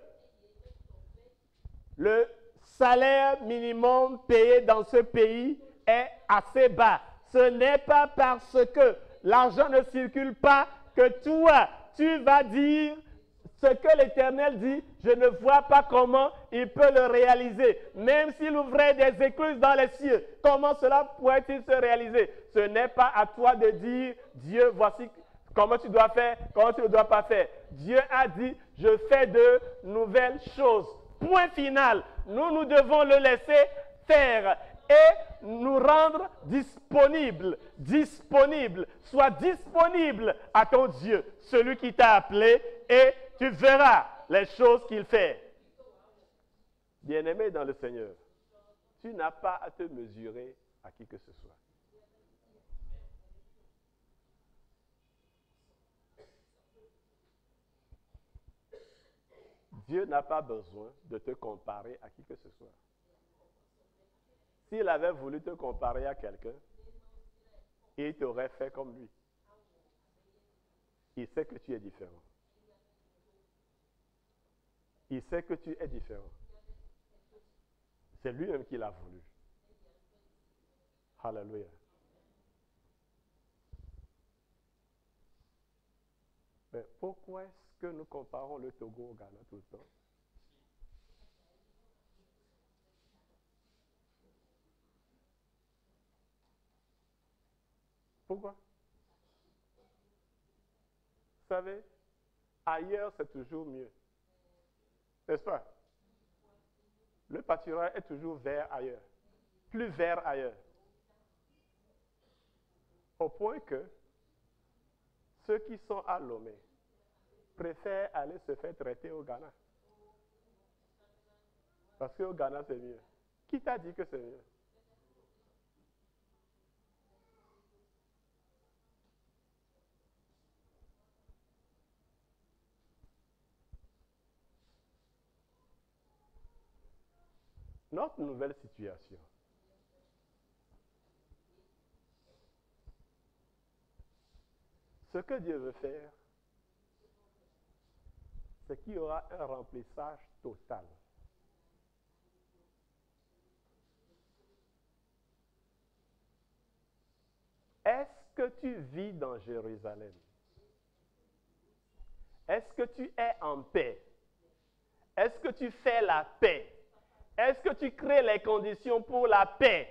le salaire minimum payé dans ce pays est assez bas. Ce n'est pas parce que l'argent ne circule pas que toi, tu vas dire ce que l'Éternel dit, je ne vois pas comment il peut le réaliser. Même s'il ouvrait des écluses dans les cieux, comment cela pourrait-il se réaliser? Ce n'est pas à toi de dire, Dieu, voici comment tu dois faire, comment tu ne dois pas faire. Dieu a dit, je fais de nouvelles choses. Point final. Nous devons le laisser faire et nous rendre disponibles. Sois disponible à ton Dieu, celui qui t'a appelé, et tu verras les choses qu'il fait. Bien-aimé dans le Seigneur, tu n'as pas à te mesurer à qui que ce soit. Dieu n'a pas besoin de te comparer à qui que ce soit. S'il avait voulu te comparer à quelqu'un, il t'aurait fait comme lui. Il sait que tu es différent. Il sait que tu es différent. C'est lui-même qui l'a voulu. Alléluia. Mais pourquoi est-ce que nous comparons le Togo au Ghana tout le temps? Pourquoi? Vous savez, ailleurs c'est toujours mieux. N'est-ce pas? Le pâturage est toujours vert ailleurs. Plus vert ailleurs. Au point que ceux qui sont à Lomé préfèrent aller se faire traiter au Ghana. Parce qu'au Ghana c'est mieux. Qui t'a dit que c'est mieux? Notre nouvelle situation. Ce que Dieu veut faire, c'est qu'il y aura un remplissage total. Est-ce que tu vis dans Jérusalem? Est-ce que tu es en paix? Est-ce que tu fais la paix? Est-ce que tu crées les conditions pour la paix?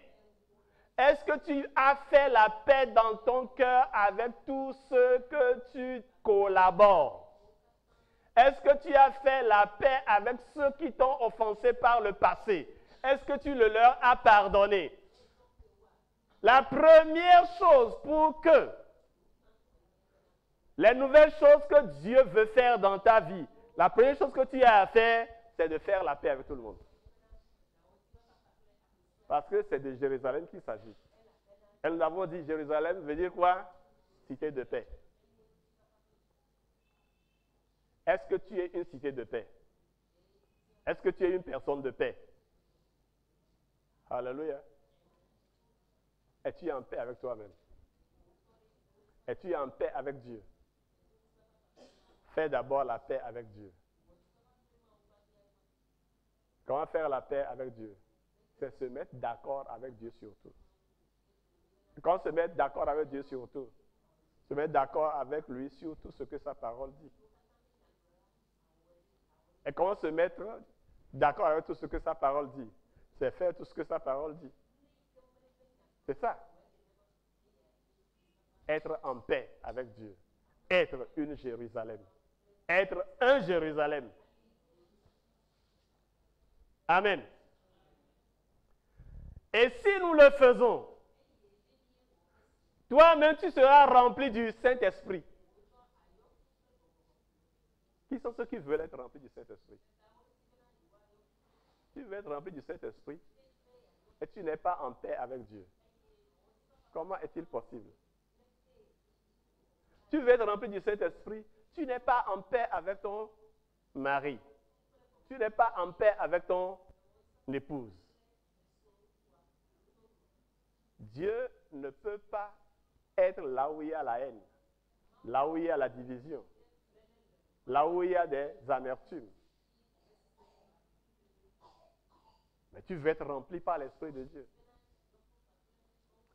Est-ce que tu as fait la paix dans ton cœur avec tous ceux que tu collabores? Est-ce que tu as fait la paix avec ceux qui t'ont offensé par le passé? Est-ce que tu le leur as pardonné? La première chose pour que les nouvelles choses que Dieu veut faire dans ta vie, la première chose que tu as à faire, c'est de faire la paix avec tout le monde. Parce que c'est de Jérusalem qu'il s'agit. Et nous avons dit Jérusalem veut dire quoi? Cité de paix. Est-ce que tu es une cité de paix? Est-ce que tu es une personne de paix? Alléluia. Es-tu en paix avec toi-même? Es-tu en paix avec Dieu? Fais d'abord la paix avec Dieu. Comment faire la paix avec Dieu? C'est se mettre d'accord avec Dieu sur tout. Quand se mettre d'accord avec Dieu sur tout, se mettre d'accord avec lui sur tout ce que sa parole dit. Et comment se mettre d'accord avec tout ce que sa parole dit? C'est faire tout ce que sa parole dit. C'est ça. Être en paix avec Dieu. Être une Jérusalem. Être un Jérusalem. Amen. Et si nous le faisons, toi-même tu seras rempli du Saint-Esprit. Qui sont ceux qui veulent être remplis du Saint-Esprit? Tu veux être rempli du Saint-Esprit et tu n'es pas en paix avec Dieu. Comment est-il possible? Tu veux être rempli du Saint-Esprit, tu n'es pas en paix avec ton mari. Tu n'es pas en paix avec ton épouse. Dieu ne peut pas être là où il y a la haine, là où il y a la division, là où il y a des amertumes. Mais tu veux être rempli par l'Esprit de Dieu.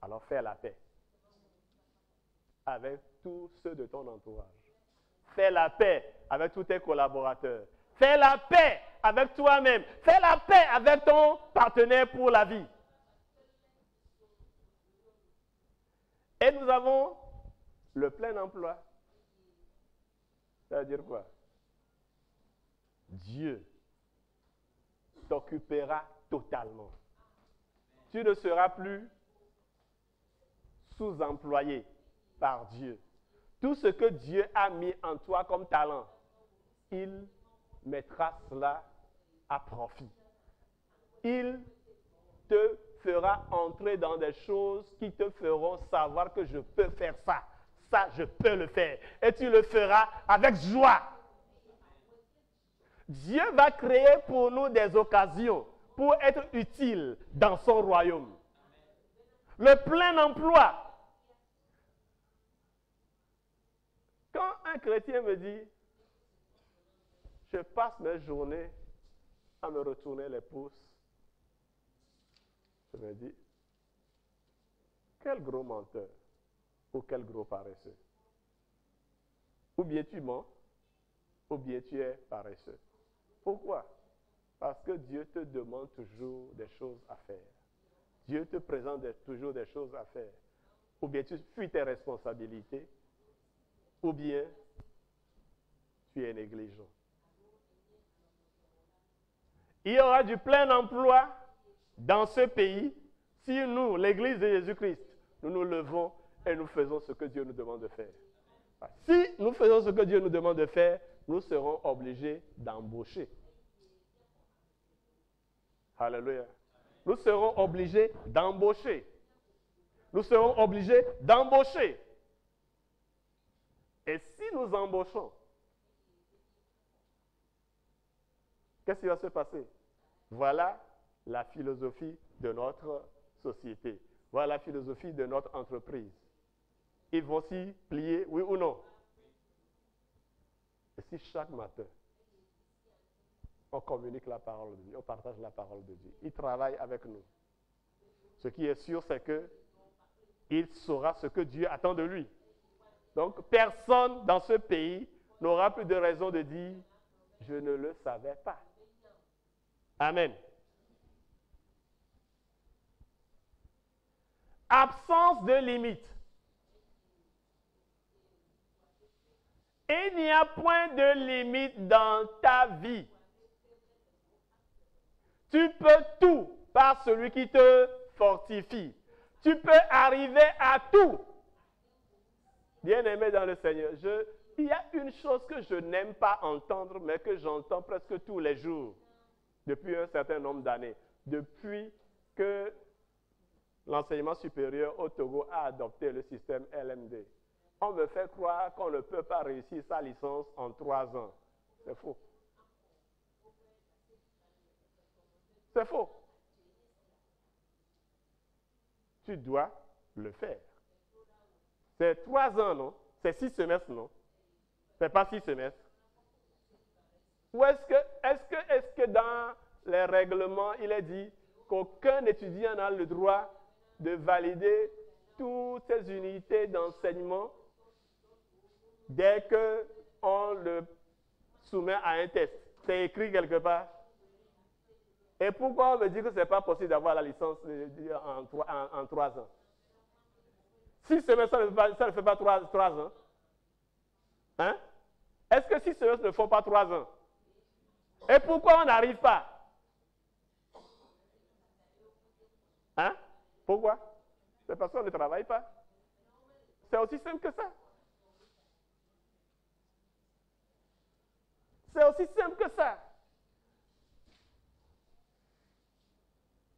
Alors fais la paix. avec tous ceux de ton entourage. Fais la paix avec tous tes collaborateurs. Fais la paix avec toi-même. Fais la paix avec ton partenaire pour la vie. Et nous avons le plein emploi. Ça veut dire quoi? Dieu t'occupera totalement. Tu ne seras plus sous-employé par Dieu. Tout ce que Dieu a mis en toi comme talent, il mettra cela à profit. Il te fera entrer dans des choses qui te feront savoir que je peux faire ça. Ça, je peux le faire. Et tu le feras avec joie. Dieu va créer pour nous des occasions pour être utiles dans son royaume. Le plein emploi. Quand un chrétien me dit, je passe mes journées à me retourner les pouces, je me dis, quel gros menteur ou quel gros paresseux. Ou bien tu mens, ou bien tu es paresseux. Pourquoi? Parce que Dieu te demande toujours des choses à faire. Dieu te présente toujours des choses à faire. Ou bien tu fuis tes responsabilités, ou bien tu es négligent. Il y aura du plein emploi dans ce pays si nous, l'Église de Jésus-Christ, nous nous levons et nous faisons ce que Dieu nous demande de faire. Si nous faisons ce que Dieu nous demande de faire, nous serons obligés d'embaucher. Alléluia. Nous serons obligés d'embaucher. Nous serons obligés d'embaucher. Et si nous embauchons, qu'est-ce qui va se passer? Voilà la philosophie de notre société. Voilà la philosophie de notre entreprise. Ils vont s'y plier, oui ou non? Et si chaque matin, on communique la parole de Dieu, on partage la parole de Dieu, il travaille avec nous. Ce qui est sûr, c'est qu'il saura ce que Dieu attend de lui. Donc, personne dans ce pays n'aura plus de raison de dire « je ne le savais pas ». Amen. Absence de limite. Il n'y a point de limite dans ta vie. Tu peux tout par celui qui te fortifie. Tu peux arriver à tout. Bien-aimé dans le Seigneur, il y a une chose que je n'aime pas entendre, mais que j'entends presque tous les jours, depuis un certain nombre d'années, depuis que l'enseignement supérieur au Togo a adopté le système LMD. On me fait croire qu'on ne peut pas réussir sa licence en 3 ans. C'est faux. C'est faux. Tu dois le faire. C'est 3 ans, non? C'est 6 semestres, non? C'est pas 6 semestres. Ou est-ce que dans les règlements, il est dit qu'aucun étudiant n'a le droit de valider toutes ces unités d'enseignement dès qu'on le soumet à un test? C'est écrit quelque part. Et pourquoi on me dit que ce n'est pas possible d'avoir la licence en 3 ans? 6 semestres, ça ne fait pas 3 ans. Hein? Est-ce que 6 semestres ne font pas 3 ans? Et pourquoi on n'arrive pas? Hein? Pourquoi? C'est parce qu'on ne travaille pas. C'est aussi simple que ça. C'est aussi simple que ça.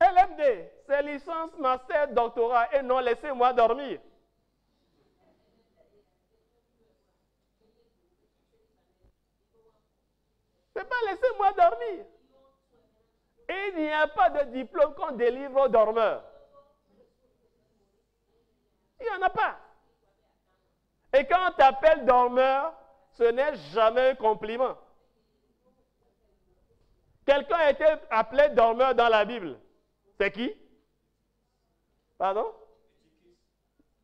LMD, c'est licence, master, doctorat, et non, laissez-moi dormir. C'est pas laissez-moi dormir. Et il n'y a pas de diplôme qu'on délivre aux dormeurs. Il n'y en a pas. Et quand on t'appelle dormeur, ce n'est jamais un compliment. Quelqu'un a été appelé dormeur dans la Bible. C'est qui? Pardon?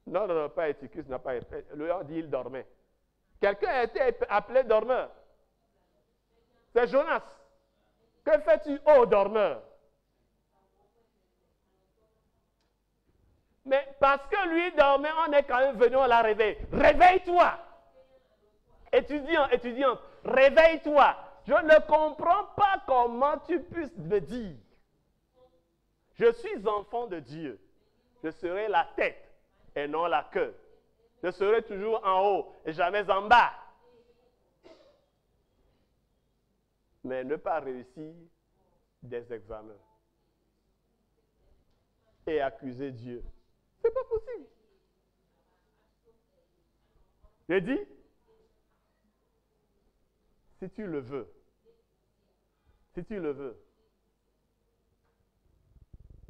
Non, pas Eutychus n'a pas été. Le lion dit il dormait. Quelqu'un a été appelé dormeur. C'est Jonas. Que fais-tu, ô dormeur? Mais parce que lui dormait, on est quand même venu, on l'a réveillé. Réveille-toi! Étudiante, réveille-toi! Je ne comprends pas comment tu puisses me dire. Je suis enfant de Dieu. Je serai la tête et non la queue. Je serai toujours en haut et jamais en bas. Mais ne pas réussir des examens et accuser Dieu, c'est pas possible. J'ai dit, si tu le veux,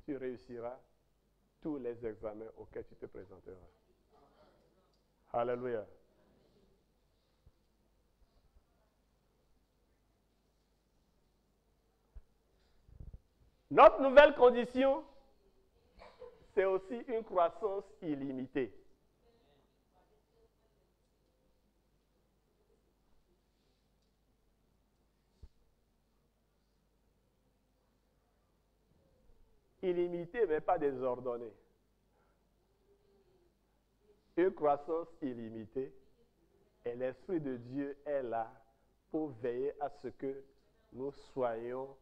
tu réussiras tous les examens auxquels tu te présenteras. Alléluia. Notre nouvelle condition, c'est aussi une croissance illimitée. Illimitée, mais pas désordonnée. Une croissance illimitée, et l'Esprit de Dieu est là pour veiller à ce que nous soyons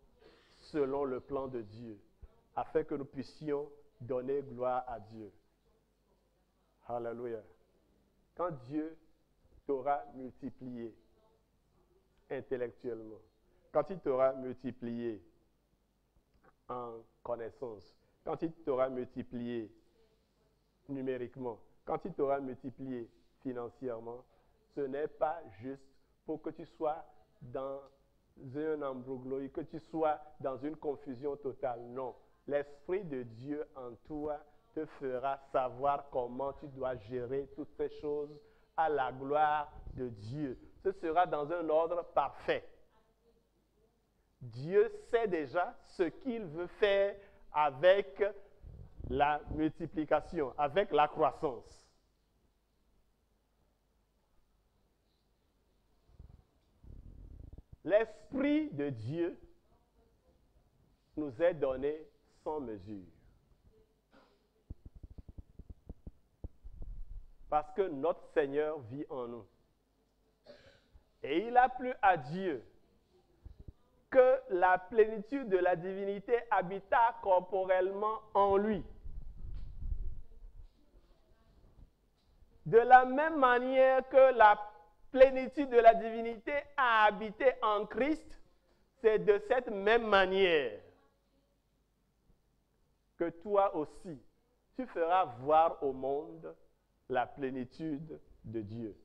selon le plan de Dieu, afin que nous puissions donner gloire à Dieu. Alléluia. Quand Dieu t'aura multiplié intellectuellement, quand il t'aura multiplié en connaissance, quand il t'aura multiplié numériquement, quand il t'aura multiplié financièrement, ce n'est pas juste pour que tu sois dans un embroglio, que tu sois dans une confusion totale. Non. L'Esprit de Dieu en toi te fera savoir comment tu dois gérer toutes ces choses à la gloire de Dieu. Ce sera dans un ordre parfait. Dieu sait déjà ce qu'il veut faire avec la multiplication, avec la croissance. L'Esprit de Dieu nous est donné sans mesure. Parce que notre Seigneur vit en nous. Et il a plu à Dieu que la plénitude de la divinité habita corporellement en lui. De la même manière que la plénitude de la divinité a habité en Christ, c'est de cette même manière que toi aussi, tu feras voir au monde la plénitude de Dieu.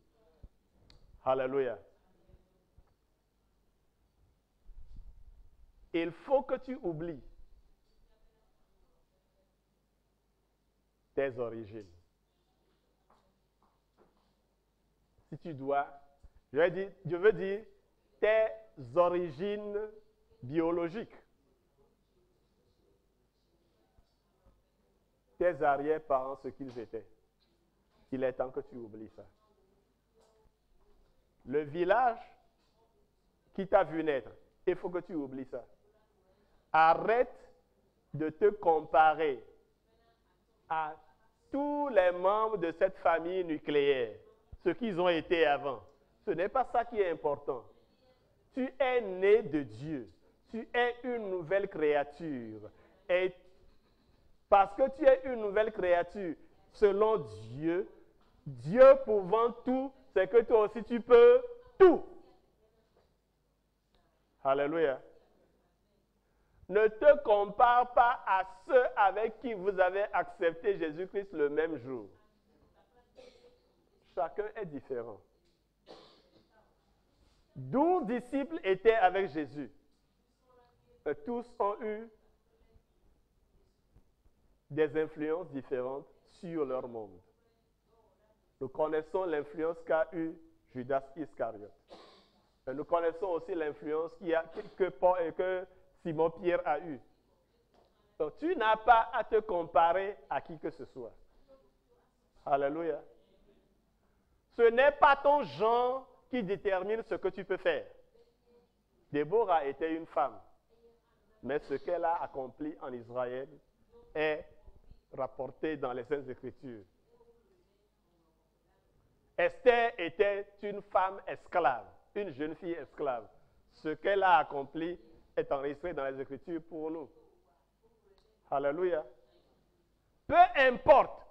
Alléluia. Il faut que tu oublies tes origines. Si tu dois, je veux dire tes origines biologiques. Tes arrière-parents, ce qu'ils étaient. Il est temps que tu oublies ça. Le village qui t'a vu naître, il faut que tu oublies ça. Arrête de te comparer à tous les membres de cette famille nucléaire, ce qu'ils ont été avant. Ce n'est pas ça qui est important. Tu es né de Dieu. Tu es une nouvelle créature. Et parce que tu es une nouvelle créature, selon Dieu, Dieu pouvant tout, c'est que toi aussi tu peux tout. Alléluia. Ne te compare pas à ceux avec qui vous avez accepté Jésus-Christ le même jour. Chacun est différent. 12 disciples étaient avec Jésus. Et tous ont eu des influences différentes sur leur monde. Nous connaissons l'influence qu'a eue Judas Iscariote. Et nous connaissons aussi l'influence que Simon Pierre a eue. Donc tu n'as pas à te comparer à qui que ce soit. Alléluia. Ce n'est pas ton genre qui détermine ce que tu peux faire. Déborah était une femme, mais ce qu'elle a accompli en Israël est rapporté dans les Saintes Écritures. Esther était une femme esclave, une jeune fille esclave. Ce qu'elle a accompli est enregistré dans les Écritures pour nous. Alléluia. Peu importe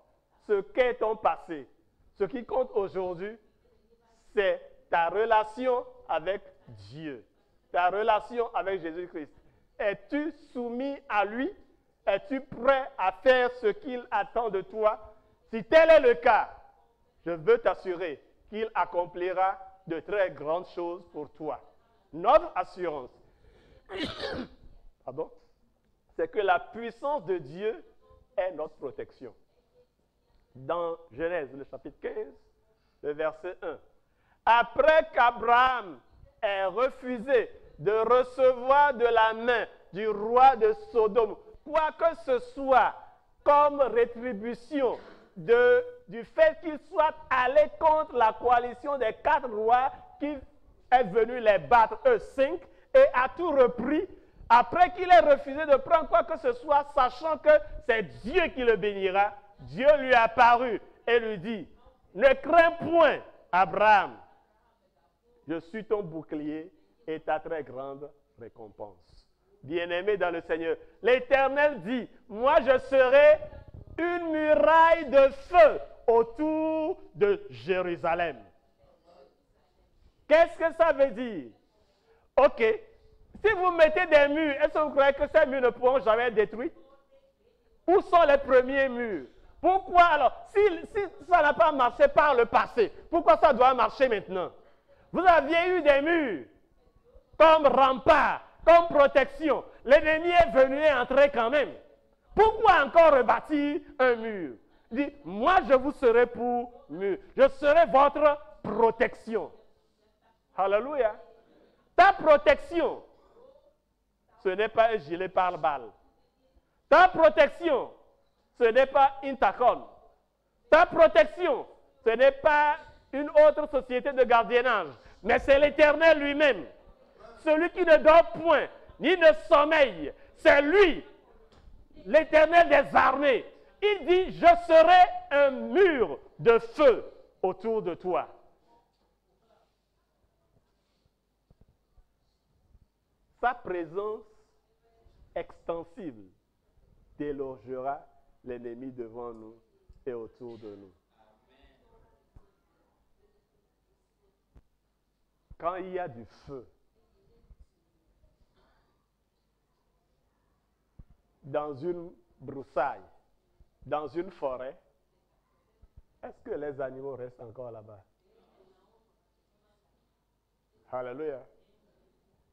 ce qu'est ton passé, ce qui compte aujourd'hui, c'est ta relation avec Dieu, ta relation avec Jésus-Christ. Es-tu soumis à lui? Es-tu prêt à faire ce qu'il attend de toi? Si tel est le cas, je veux t'assurer qu'il accomplira de très grandes choses pour toi. Notre assurance, pardon, c'est que la puissance de Dieu est notre protection. Dans Genèse, le chapitre 15, le verset 1. Après qu'Abraham ait refusé de recevoir de la main du roi de Sodome quoi que ce soit comme rétribution du fait qu'il soit allé contre la coalition des 4 rois qui est venu les battre, eux 5, et a tout repris, après qu'il ait refusé de prendre quoi que ce soit, sachant que c'est Dieu qui le bénira, Dieu lui est apparu et lui dit, ne crains point, Abraham, je suis ton bouclier et ta très grande récompense. Bien-aimé dans le Seigneur, l'Éternel dit, moi je serai une muraille de feu autour de Jérusalem. Qu'est-ce que ça veut dire? Ok, si vous mettez des murs, est-ce que vous croyez que ces murs ne pourront jamais être détruits? Où sont les premiers murs? Pourquoi alors, si ça n'a pas marché par le passé, pourquoi ça doit marcher maintenant? Vous aviez eu des murs comme rempart, comme protection. L'ennemi est venu et entré quand même. Pourquoi encore rebâtir un mur? Il dit, moi je vous serai pour mur. Je serai votre protection. Alléluia. Ta protection, ce n'est pas un gilet pare-balles. Ta protection, ce n'est pas Intacon. Ta protection, ce n'est pas une autre société de gardiennage, mais c'est l'Éternel lui-même. Celui qui ne dort point, ni ne sommeille, c'est lui, l'Éternel des armées. Il dit, je serai un mur de feu autour de toi. Sa présence extensible délogera l'ennemi devant nous et autour de nous. Quand il y a du feu dans une broussaille, dans une forêt, est-ce que les animaux restent encore là-bas? Alléluia.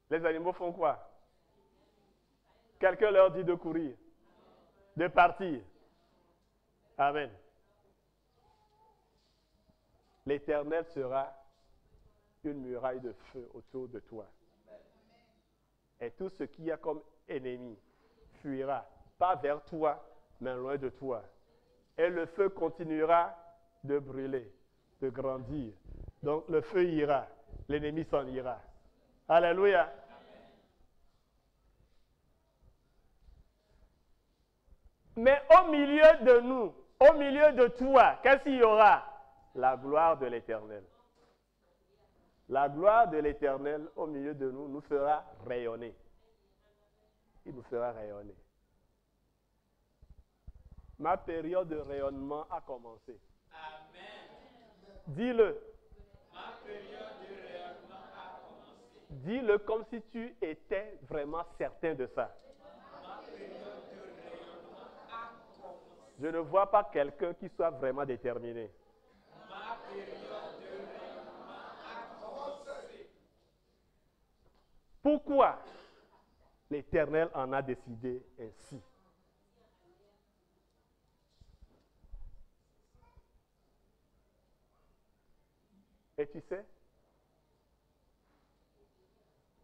Les animaux font quoi? Quelqu'un leur dit de courir, de partir. Amen. L'Éternel sera une muraille de feu autour de toi. Et tout ce qu'il y a comme ennemi fuira, pas vers toi, mais loin de toi. Et le feu continuera de brûler, de grandir. Donc le feu ira, l'ennemi s'en ira. Alléluia. Mais au milieu de nous, au milieu de toi, qu'est-ce qu'il y aura? La gloire de l'Éternel. La gloire de l'Éternel au milieu de nous nous fera rayonner. Il nous fera rayonner. Ma période de rayonnement a commencé. Amen. Dis-le. Ma période de rayonnement a commencé. Dis-le comme si tu étais vraiment certain de ça. Ma période de rayonnement a commencé. Je ne vois pas quelqu'un qui soit vraiment déterminé. Ma période de rayonnement a commencé. Pourquoi? L'Éternel en a décidé ainsi. Et tu sais,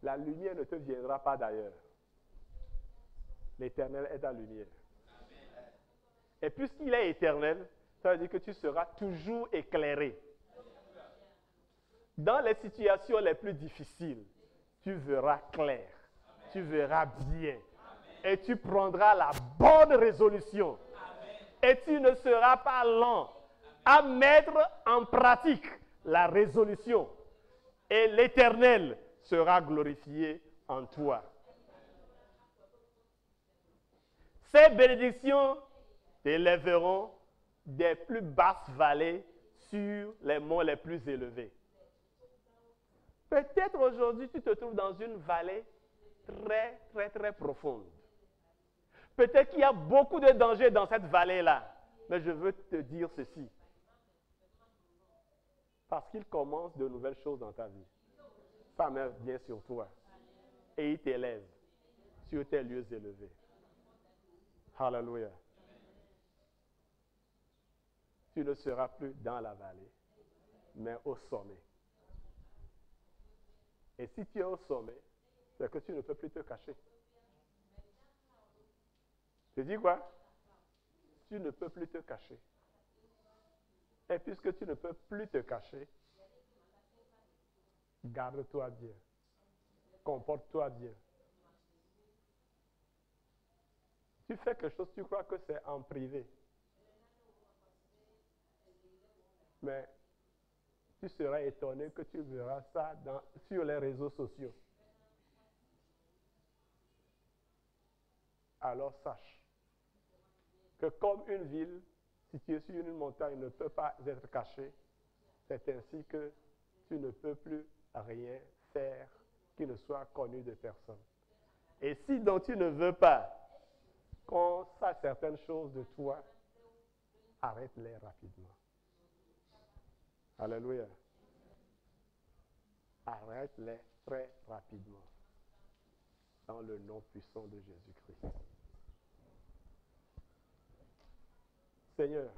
la lumière ne te viendra pas d'ailleurs. L'Éternel est ta lumière. Et puisqu'il est éternel, Ça veut dire que tu seras toujours éclairé. Dans les situations les plus difficiles, tu verras clair, tu verras bien et tu prendras la bonne résolution. Et tu ne seras pas lent à mettre en pratique la résolution. Et l'Éternel sera glorifié en toi. Ces bénédictions t'élèveront des plus basses vallées sur les monts les plus élevés. Peut-être aujourd'hui, tu te trouves dans une vallée très, très, très profonde. Peut-être qu'il y a beaucoup de dangers dans cette vallée-là. Mais je veux te dire ceci. Parce qu'il commence de nouvelles choses dans ta vie. Sa main vient sur toi. Et il t'élève sur tes lieux élevés. Alléluia. Tu ne seras plus dans la vallée, mais au sommet. Et si tu es au sommet, c'est que tu ne peux plus te cacher. Tu dis quoi? Tu ne peux plus te cacher. Et puisque tu ne peux plus te cacher, garde-toi bien. Comporte-toi bien. Tu fais quelque chose, tu crois que c'est en privé. Mais tu seras étonné que tu verras ça sur les réseaux sociaux. Alors sache que comme une ville située sur une montagne ne peut pas être cachée, c'est ainsi que tu ne peux plus rien faire qui ne soit connu de personne. Et si donc tu ne veux pas qu'on sache certaines choses de toi, arrête-les rapidement. Alléluia. Arrête-les très rapidement. Dans le nom puissant de Jésus-Christ. Seigneur,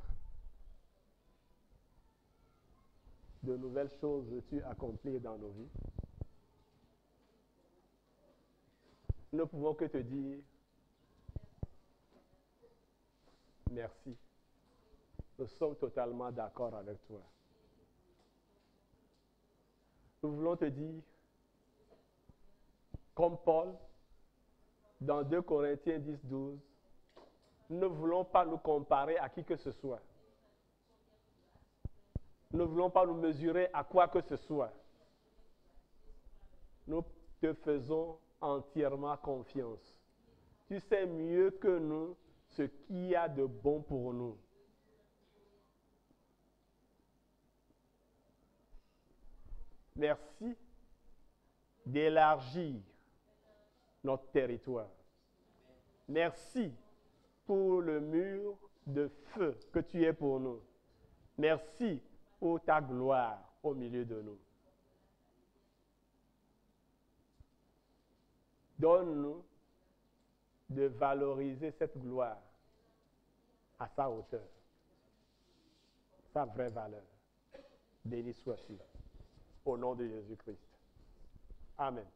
de nouvelles choses veux-tu accomplir dans nos vies? Nous ne pouvons que te dire merci. Nous sommes totalement d'accord avec toi. Nous voulons te dire, comme Paul, dans 2 Corinthiens 10, 12, nous ne voulons pas nous comparer à qui que ce soit. Nous ne voulons pas nous mesurer à quoi que ce soit. Nous te faisons entièrement confiance. Tu sais mieux que nous ce qu'il y a de bon pour nous. Merci d'élargir notre territoire. Merci pour le mur de feu que tu es pour nous. Merci pour ta gloire au milieu de nous. Donne-nous de valoriser cette gloire à sa hauteur, sa vraie valeur. Béni sois-tu. Au nom de Jésus-Christ. Amen.